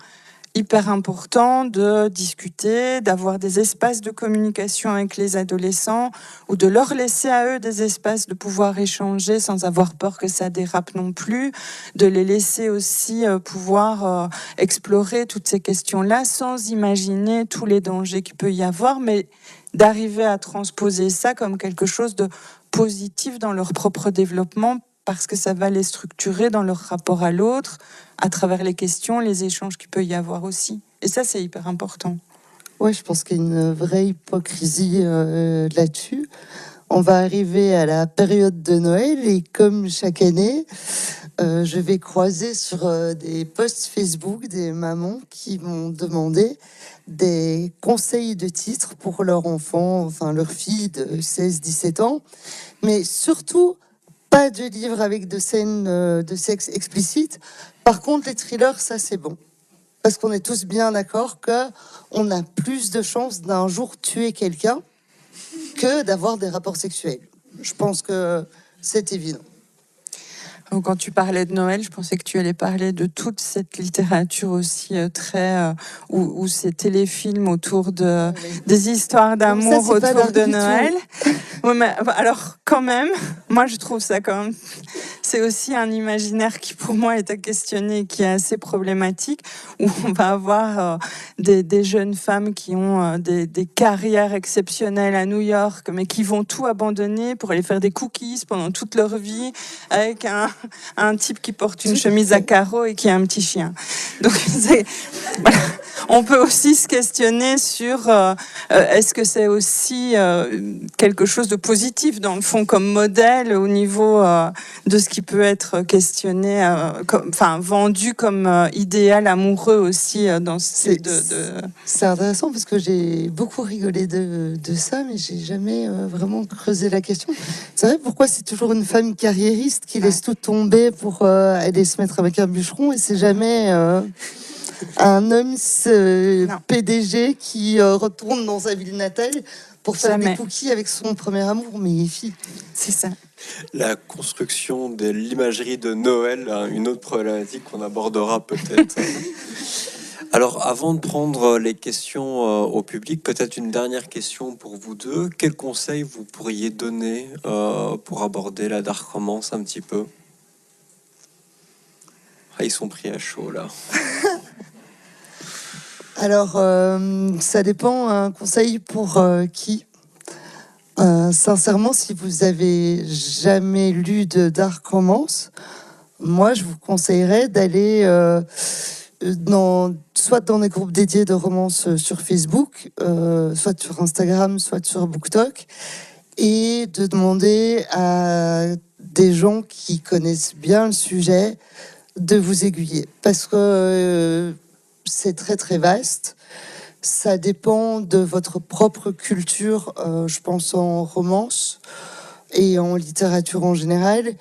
hyper important de discuter, d'avoir des espaces de communication avec les adolescents, ou de leur laisser à eux des espaces de pouvoir échanger sans avoir peur que ça dérape non plus, de les laisser aussi pouvoir explorer toutes ces questions-là sans imaginer tous les dangers qu'il peut y avoir, mais d'arriver à transposer ça comme quelque chose de positif dans leur propre développement, parce que ça va les structurer dans leur rapport à l'autre, à travers les questions, les échanges qu'il peut y avoir aussi. Et ça, c'est hyper important.
Ouais, je pense qu'il y a une vraie hypocrisie là-dessus. On va arriver à la période de Noël, et comme chaque année, je vais croiser sur des posts Facebook des mamans qui m'ont demandé des conseils de titres pour leur enfant, enfin leur fille de 16-17 ans, mais surtout pas de livres avec de scènes de sexe explicites. Par contre, les thrillers, ça c'est bon. Parce qu'on est tous bien d'accord qu'on a plus de chances d'un jour tuer quelqu'un que d'avoir des rapports sexuels. Je pense que c'est évident.
Quand tu parlais de Noël, je pensais que tu allais parler de toute cette littérature aussi très ou ces téléfilms autour des histoires d'amour autour de Noël. Ouais, mais, alors quand même, moi je trouve ça quand même, c'est aussi un imaginaire qui pour moi est à questionner, qui est assez problématique, où on va avoir des jeunes femmes qui ont des carrières exceptionnelles à New York, mais qui vont tout abandonner pour aller faire des cookies pendant toute leur vie avec un type qui porte une chemise à carreaux et qui a un petit chien. Donc voilà. On peut aussi se questionner sur est-ce que c'est aussi quelque chose de positif dans le fond comme modèle au niveau de ce qui peut être questionné, vendu comme idéal amoureux aussi dans ces
C'est intéressant parce que j'ai beaucoup rigolé de ça, mais j'ai jamais vraiment creusé la question. C'est vrai, pourquoi c'est toujours une femme carriériste qui laisse tout tomber pour aller se mettre avec un bûcheron, et c'est jamais un homme PDG qui retourne dans sa ville natale pour faire des cookies avec son premier amour, mais fille.
C'est ça.
La construction de l'imagerie de Noël, une autre problématique qu'on abordera peut-être. Alors, avant de prendre les questions au public, peut-être une dernière question pour vous deux. Quel conseil vous pourriez donner pour aborder la dark romance un petit peu? Ah, ils sont pris à chaud là.
Alors, ça dépend, un conseil pour qui. Sincèrement, si vous avez jamais lu de dark romance, moi, je vous conseillerais d'aller soit dans des groupes dédiés de romance sur Facebook, soit sur Instagram, soit sur BookTok, et de demander à des gens qui connaissent bien le sujet de vous aiguiller. Parce que c'est très très vaste. Ça dépend de votre propre culture, je pense en romance et en littérature en général.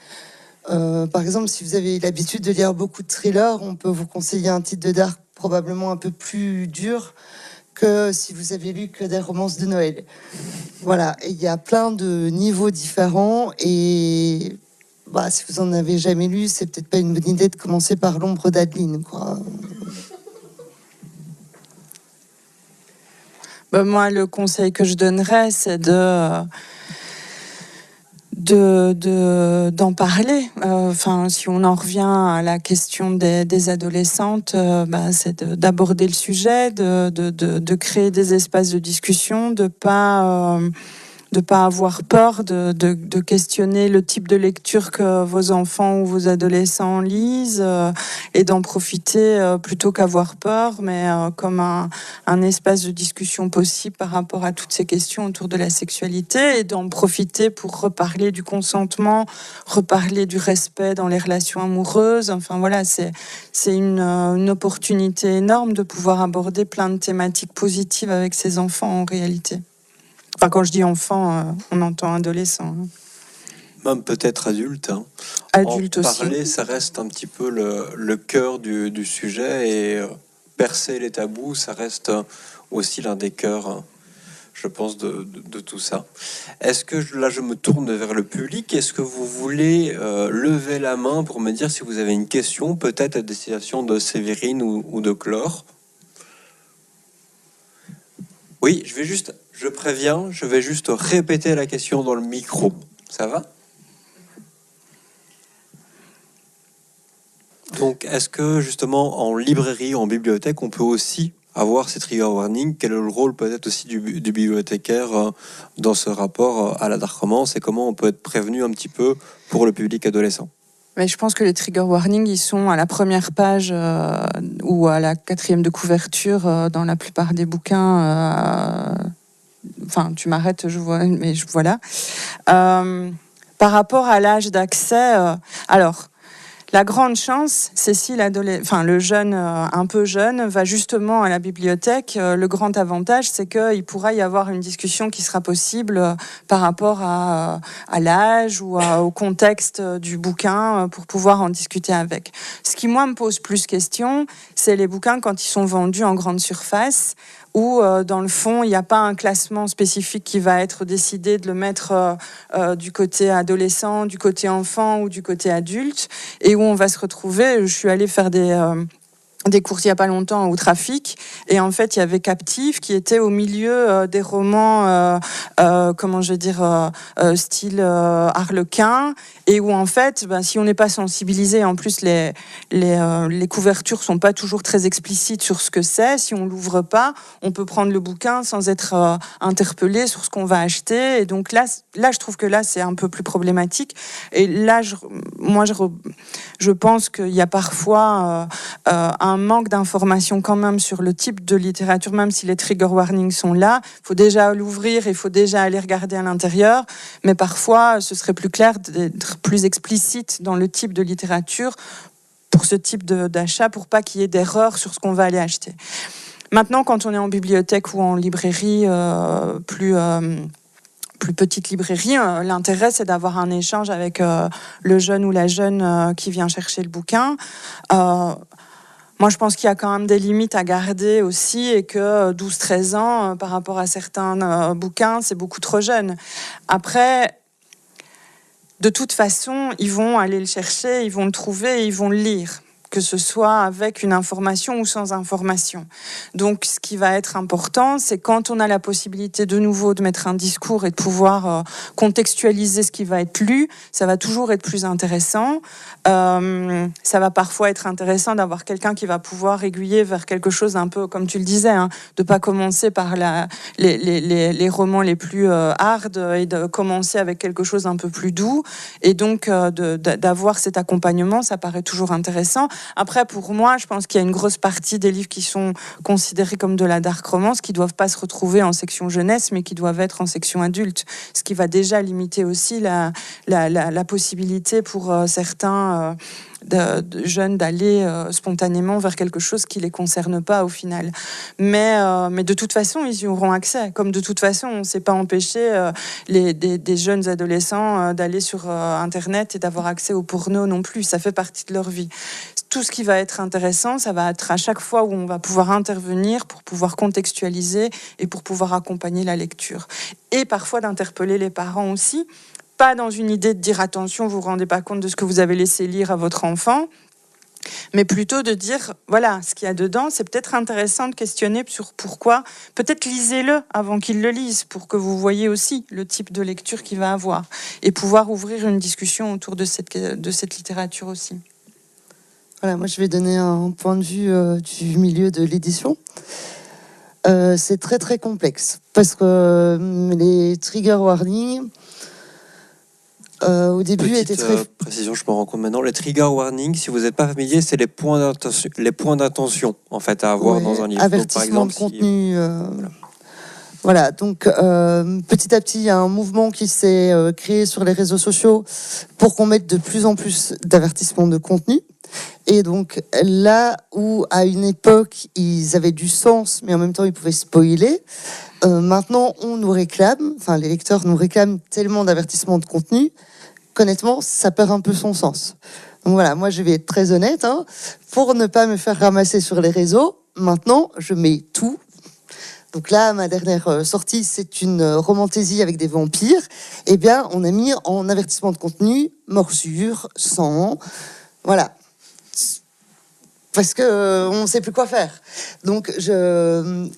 Par exemple, si vous avez l'habitude de lire beaucoup de thrillers, on peut vous conseiller un titre de dark probablement un peu plus dur que si vous avez lu que des romances de Noël. Voilà, il y a plein de niveaux différents et si vous en avez jamais lu, c'est peut-être pas une bonne idée de commencer par l'ombre d'Adeline, quoi.
Moi, le conseil que je donnerais, c'est d'en parler. Si on en revient à la question des adolescentes, c'est d'aborder le sujet, de créer des espaces de discussion, de pas avoir peur de questionner le type de lecture que vos enfants ou vos adolescents lisent et d'en profiter plutôt qu'avoir peur, mais comme un espace de discussion possible par rapport à toutes ces questions autour de la sexualité et d'en profiter pour reparler du consentement, reparler du respect dans les relations amoureuses. Enfin voilà, c'est une opportunité énorme de pouvoir aborder plein de thématiques positives avec ses enfants en réalité. Enfin, quand je dis enfant, on entend adolescent.
Même peut-être adulte.
Adulte
en
aussi.
Parler, ça reste un petit peu le cœur du sujet et percer les tabous, ça reste aussi l'un des cœurs, je pense, de tout ça. Est-ce que là, je me tourne vers le public? Est-ce que vous voulez lever la main pour me dire si vous avez une question, peut-être à destination de Séverine ou de Chlore? Oui, je préviens, je vais juste répéter la question dans le micro. Ça va? Donc, est-ce que justement en librairie, en bibliothèque, on peut aussi avoir ces trigger warnings? Quel est le rôle peut-être aussi du bibliothécaire dans ce rapport à la dark romance et comment on peut être prévenu un petit peu pour le public adolescent?
Mais je pense que les trigger warnings, ils sont à la première page ou à la 4e de couverture dans la plupart des bouquins. Enfin, tu m'arrêtes, je vois, mais voilà. Par rapport à l'âge d'accès, alors, la grande chance, c'est si le jeune, un peu jeune, va justement à la bibliothèque. Le grand avantage, c'est qu'il pourra y avoir une discussion qui sera possible par rapport à l'âge ou au contexte du bouquin pour pouvoir en discuter avec. Ce qui, moi, me pose plus question, c'est les bouquins quand ils sont vendus en grande surface, où dans le fond, il n'y a pas un classement spécifique qui va être décidé de le mettre du côté adolescent, du côté enfant ou du côté adulte, et où on va se retrouver. Je suis allée faire des courses il n'y a pas longtemps au Trafic, et en fait il y avait Captive qui était au milieu des romans style Harlequin, et où en fait si on n'est pas sensibilisé, en plus les couvertures sont pas toujours très explicites sur ce que c'est, si on l'ouvre pas on peut prendre le bouquin sans être interpellé sur ce qu'on va acheter, et donc là je trouve que là c'est un peu plus problématique, et là je pense qu'il y a parfois un manque d'information quand même sur le type de littérature, même si les trigger warnings sont là. Il faut déjà l'ouvrir, il faut déjà aller regarder à l'intérieur, mais parfois ce serait plus clair d'être plus explicite dans le type de littérature pour ce type d'achat, pour pas qu'il y ait d'erreur sur ce qu'on va aller acheter. Maintenant, quand on est en bibliothèque ou en librairie plus petite librairie, l'intérêt c'est d'avoir un échange avec le jeune ou la jeune qui vient chercher le bouquin. Moi, je pense qu'il y a quand même des limites à garder aussi, et que 12-13 ans, par rapport à certains bouquins, c'est beaucoup trop jeune. Après, de toute façon, ils vont aller le chercher, ils vont le trouver, ils vont le lire. que ce soit avec une information ou sans information. Donc, ce qui va être important, c'est quand on a la possibilité de nouveau de mettre un discours et de pouvoir contextualiser ce qui va être lu, ça va toujours être plus intéressant. Ça va parfois être intéressant d'avoir quelqu'un qui va pouvoir aiguiller vers quelque chose un peu, comme tu le disais, hein, de pas commencer par les romans les plus hard et de commencer avec quelque chose un peu plus doux. Et donc, d'avoir cet accompagnement, ça paraît toujours intéressant. Après, pour moi, je pense qu'il y a une grosse partie des livres qui sont considérés comme de la dark romance, qui doivent pas se retrouver en section jeunesse, mais qui doivent être en section adulte. Ce qui va déjà limiter aussi la possibilité pour certains de jeunes d'aller spontanément vers quelque chose qui les concerne pas au final. Mais de toute façon, ils y auront accès. Comme de toute façon, on ne s'est pas empêché des jeunes adolescents d'aller sur Internet et d'avoir accès au porno non plus. Ça fait partie de leur vie. Tout ce qui va être intéressant, ça va être à chaque fois où on va pouvoir intervenir pour pouvoir contextualiser et pour pouvoir accompagner la lecture. Et parfois d'interpeller les parents aussi. Pas dans une idée de dire attention, vous vous rendez pas compte de ce que vous avez laissé lire à votre enfant, mais plutôt de dire voilà, ce qu'il y a dedans, c'est peut-être intéressant de questionner sur pourquoi. Peut-être lisez-le avant qu'il le lise pour que vous voyez aussi le type de lecture qu'il va avoir et pouvoir ouvrir une discussion autour de cette littérature aussi.
Voilà, moi je vais donner un point de vue du milieu de l'édition. C'est très très complexe parce que les trigger warnings au début étaient très...
précision, je me rends compte maintenant. Les trigger warnings, si vous n'êtes pas familier, c'est les points d'attention en fait à avoir dans un livre.
Avertissement
Donc, par exemple,
de contenu. Voilà, donc petit à petit, il y a un mouvement qui s'est créé sur les réseaux sociaux pour qu'on mette de plus en plus d'avertissements de contenu. Et donc là où à une époque ils avaient du sens, mais en même temps ils pouvaient spoiler, maintenant on nous réclame, enfin les lecteurs nous réclament tellement d'avertissements de contenu qu'honnêtement ça perd un peu son sens. Donc voilà, moi je vais être très honnête, hein, pour ne pas me faire ramasser sur les réseaux, maintenant je mets tout. Donc là, ma dernière sortie, c'est une romantaisie avec des vampires. Eh bien, on a mis en avertissement de contenu morsure, sang, voilà. Parce que on ne sait plus quoi faire. Donc,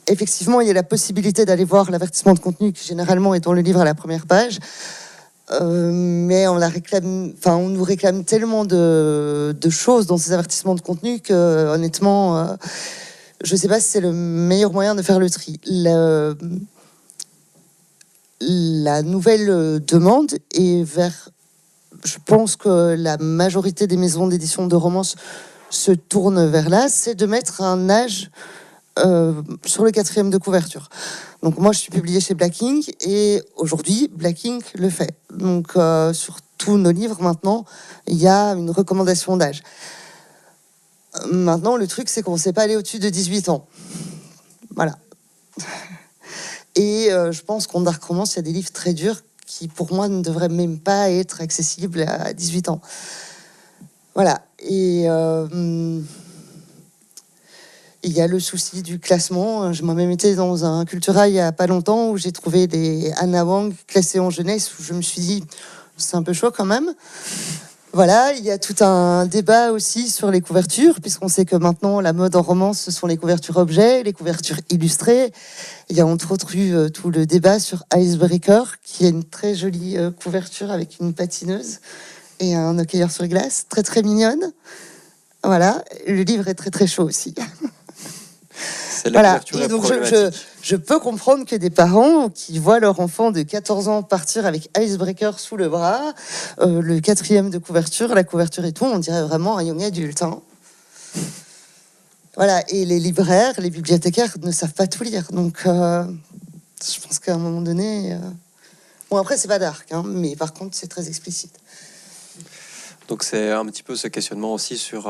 effectivement, il y a la possibilité d'aller voir l'avertissement de contenu qui généralement est dans le livre à la première page. Mais on nous réclame tellement de choses dans ces avertissements de contenu que, honnêtement, je ne sais pas si c'est le meilleur moyen de faire le tri. La nouvelle demande est vers... Je pense que la majorité des maisons d'édition de romance se tournent vers là, c'est de mettre un âge sur le 4e de couverture. Donc moi, je suis publiée chez Black Ink et aujourd'hui, Black Ink le fait. Donc sur tous nos livres, maintenant, il y a une recommandation d'âge. Maintenant, le truc, c'est qu'on ne sait pas aller au-dessus de 18 ans. Voilà. Et je pense qu'en dark romance, il y a des livres très durs qui, pour moi, ne devraient même pas être accessibles à 18 ans. Voilà. Et il y a le souci du classement. Je moi-même été dans un Cultura il n'y a pas longtemps où j'ai trouvé des Anna Wang classées en jeunesse où je me suis dit, c'est un peu chaud quand même. Voilà, il y a tout un débat aussi sur les couvertures, puisqu'on sait que maintenant, la mode en romance, ce sont les couvertures objets, les couvertures illustrées. Il y a entre autres eu tout le débat sur Icebreaker, qui est une très jolie couverture avec une patineuse et un hockeyeur sur glace, très très mignonne. Voilà, le livre est très très chaud aussi. Voilà, et donc je peux comprendre que des parents qui voient leur enfant de 14 ans partir avec Icebreaker sous le bras, le 4e de couverture, la couverture et tout, on dirait vraiment un young adulte. Hein. Voilà, et les libraires, les bibliothécaires ne savent pas tout lire, donc je pense qu'à un moment donné... Bon, après, c'est pas dark, hein, mais par contre, c'est très explicite.
Donc c'est un petit peu ce questionnement aussi sur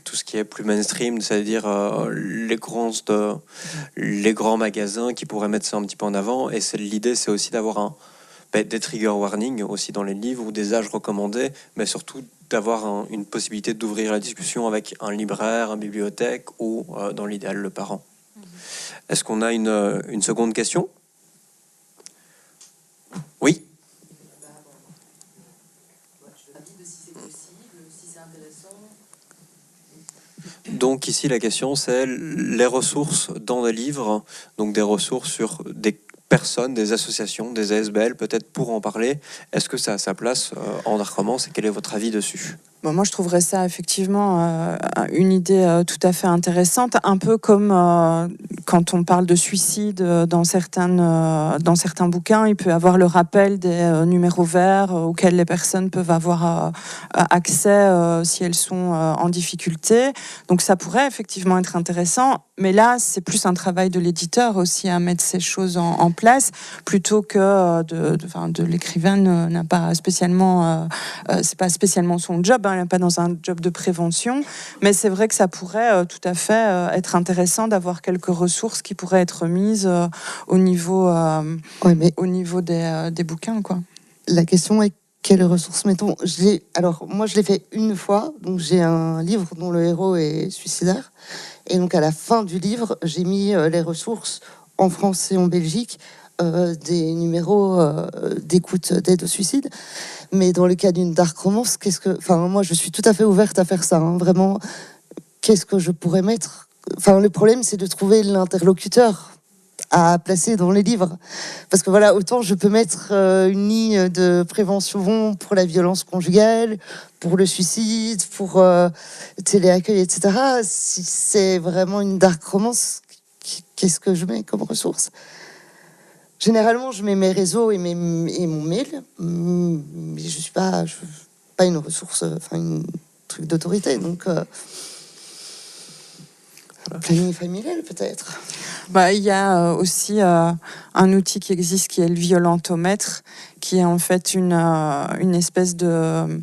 tout ce qui est plus mainstream, c'est-à-dire les grands magasins qui pourraient mettre ça un petit peu en avant. Et l'idée, c'est aussi d'avoir des trigger warnings aussi dans les livres ou des âges recommandés, mais surtout d'avoir une possibilité d'ouvrir la discussion avec un libraire, une bibliothèque ou dans l'idéal le parent. Est-ce qu'on a une seconde question ? Oui. Donc ici, la question, c'est les ressources dans des livres, donc des ressources sur des personnes, des associations, des ASBL, peut-être pour en parler. Est-ce que ça a sa place en Dark Romance et quel est votre avis dessus ?
Bon, moi, je trouverais ça effectivement une idée tout à fait intéressante, un peu comme quand on parle de suicide dans certains bouquins, il peut y avoir le rappel des numéros verts auxquels les personnes peuvent avoir accès si elles sont en difficulté. Donc ça pourrait effectivement être intéressant, mais là, c'est plus un travail de l'éditeur aussi à mettre ces choses en place, plutôt que de l'écrivain n'a pas spécialement, c'est pas spécialement son job, hein, pas dans un job de prévention, mais c'est vrai que ça pourrait tout à fait être intéressant d'avoir quelques ressources qui pourraient être mises au niveau des bouquins, quoi.
La question est quelles ressources mettons. Alors moi je l'ai fait une fois, donc j'ai un livre dont le héros est suicidaire, et donc à la fin du livre j'ai mis les ressources en France et en Belgique. Des numéros d'écoute d'aide au suicide, mais dans le cas d'une dark romance, moi je suis tout à fait ouverte à faire ça, hein, vraiment. Qu'est-ce que je pourrais mettre? Le problème c'est de trouver l'interlocuteur à placer dans les livres, parce que voilà, autant je peux mettre une ligne de prévention pour la violence conjugale, pour le suicide, pour téléaccueil, etc. Si c'est vraiment une dark romance, qu'est-ce que je mets comme ressource? Généralement, je mets mes réseaux et mon mail, mais je suis pas une ressource, un truc d'autorité. Donc, planning familial, peut-être.
Il y a aussi un outil qui existe qui est le violentomètre, qui est en fait une espèce de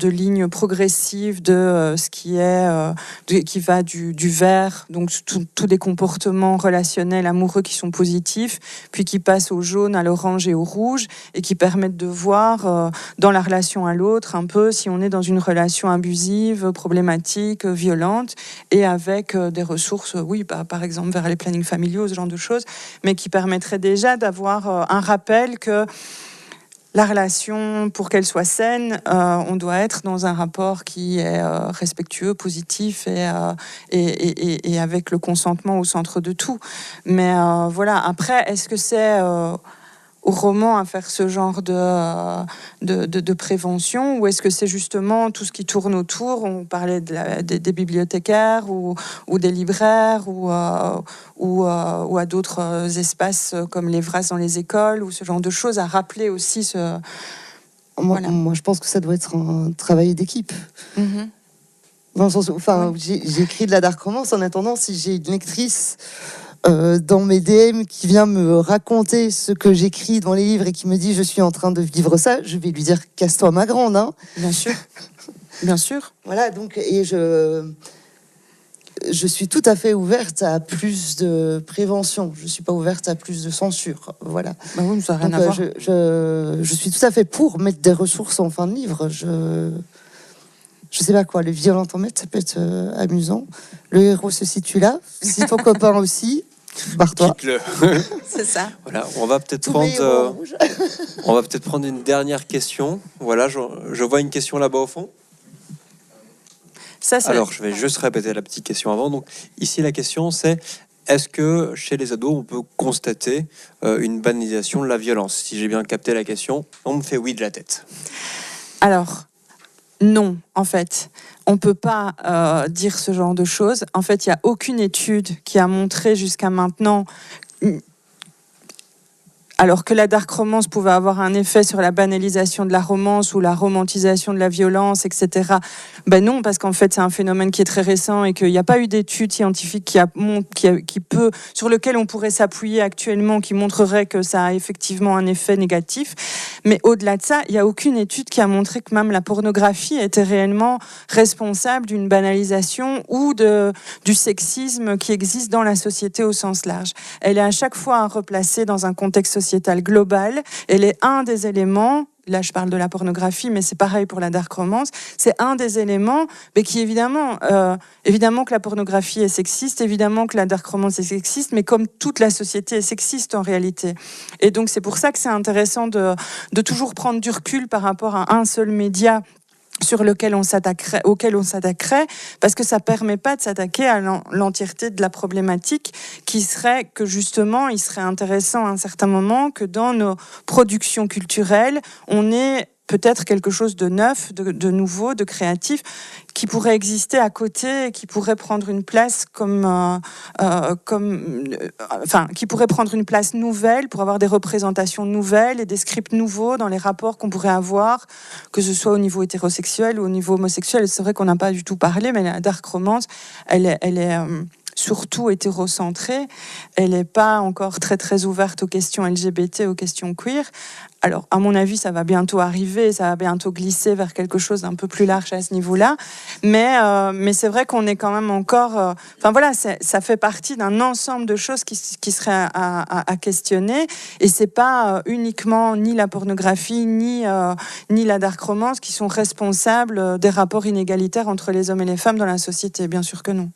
ligne progressive de ce qui est qui va du vert, donc tous des comportements relationnels amoureux qui sont positifs, puis qui passent au jaune, à l'orange et au rouge, et qui permettent de voir dans la relation à l'autre un peu si on est dans une relation abusive, problématique, violente, et avec des ressources, par exemple vers les plannings familiaux, ce genre de choses, mais qui permettraient déjà d'avoir un rappel que la relation, pour qu'elle soit saine, on doit être dans un rapport qui est respectueux, positif et avec le consentement au centre de tout. Mais voilà, après, est-ce que c'est au roman à faire ce genre de prévention, ou est-ce que c'est justement tout ce qui tourne autour? On parlait des bibliothécaires ou des libraires ou à d'autres espaces comme les Vras dans les écoles, ou ce genre de choses à rappeler aussi ce...
Moi, je pense que ça doit être un travail d'équipe.
Mm-hmm.
Dans le sens où, j'écris de la dark romance, en attendant, si j'ai une lectrice dans mes DM qui vient me raconter ce que j'écris dans les livres et qui me dit je suis en train de vivre ça, je vais lui dire casse-toi ma grande, hein.
Bien sûr, bien sûr.
Voilà, donc, et je suis tout à fait ouverte à plus de prévention. Je suis pas ouverte à plus de censure. Voilà.
Oui, ça n'a rien à voir.
Je suis tout à fait pour mettre des ressources en fin de livre. Je sais pas quoi. Le violentomètre, ça peut être amusant. Le héros se situe là. Si ton copain aussi, barre-toi.
Quitte-le.
C'est ça.
Voilà, on va peut-être prendre une dernière question. Voilà, je vois une question là-bas au fond. Alors, je vais juste répéter la petite question avant. Donc, ici, la question, c'est est-ce que chez les ados, on peut constater une banalisation de la violence? Si j'ai bien capté la question, on me fait oui de la tête.
Alors, non, en fait. On ne peut pas dire ce genre de choses. En fait, il n'y a aucune étude qui a montré jusqu'à maintenant... Alors que la dark romance pouvait avoir un effet sur la banalisation de la romance ou la romantisation de la violence, etc. Ben non, parce qu'en fait, c'est un phénomène qui est très récent et qu'il n'y a pas eu d'études scientifiques sur lequel on pourrait s'appuyer actuellement, qui montrerait que ça a effectivement un effet négatif. Mais au-delà de ça, il n'y a aucune étude qui a montré que même la pornographie était réellement responsable d'une banalisation ou du sexisme qui existe dans la société au sens large. Elle est à chaque fois replacée dans un contexte sociétal global. Elle est un des éléments, là je parle de la pornographie, mais c'est pareil pour la dark romance, c'est un des éléments mais qui évidemment que la pornographie est sexiste, évidemment que la dark romance est sexiste, mais comme toute la société est sexiste en réalité. Et donc c'est pour ça que c'est intéressant de toujours prendre du recul par rapport à un seul média auquel on s'attaquerait, parce que ça permet pas de s'attaquer à l'entièreté de la problématique, qui serait que justement, il serait intéressant à un certain moment que dans nos productions culturelles, on ait peut-être quelque chose de neuf, de nouveau, de créatif, qui pourrait exister à côté, qui pourrait prendre une place qui pourrait prendre une place nouvelle pour avoir des représentations nouvelles et des scripts nouveaux dans les rapports qu'on pourrait avoir, que ce soit au niveau hétérosexuel ou au niveau homosexuel. C'est vrai qu'on n'a pas du tout parlé, mais la dark romance, elle est surtout hétérocentrée. Elle n'est pas encore très très ouverte aux questions LGBT, aux questions queer. Alors, à mon avis, ça va bientôt arriver, ça va bientôt glisser vers quelque chose d'un peu plus large à ce niveau-là. Mais c'est vrai qu'on est quand même encore... ça fait partie d'un ensemble de choses qui seraient à questionner. Et c'est pas uniquement ni la pornographie, ni la dark romance qui sont responsables des rapports inégalitaires entre les hommes et les femmes dans la société. Bien sûr que non.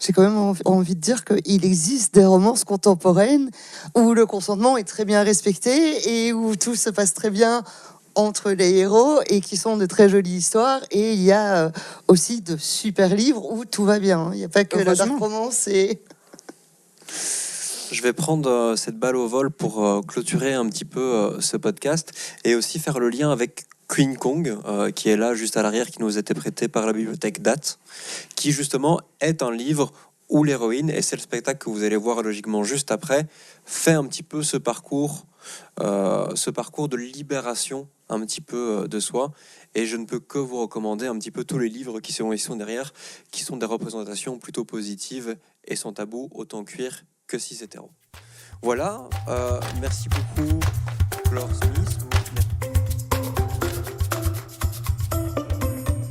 J'ai quand même envie de dire qu'il existe des romances contemporaines où le consentement est très bien respecté et où tout se passe très bien entre les héros et qui sont de très jolies histoires. Et il y a aussi de super livres où tout va bien. Il n'y a pas que la dark romance.
Je vais prendre cette balle au vol pour clôturer un petit peu ce podcast et aussi faire le lien avec Queen Kong, qui est là juste à l'arrière, qui nous a été prêté par la bibliothèque DAT, qui justement est un livre où l'héroïne, et c'est le spectacle que vous allez voir logiquement juste après, fait un petit peu ce parcours de libération un petit peu de soi. Et je ne peux que vous recommander un petit peu tous les livres qui sont derrière, qui sont des représentations plutôt positives et sans tabou, autant queer que cis hétéro. Voilà, merci beaucoup Flore Smith.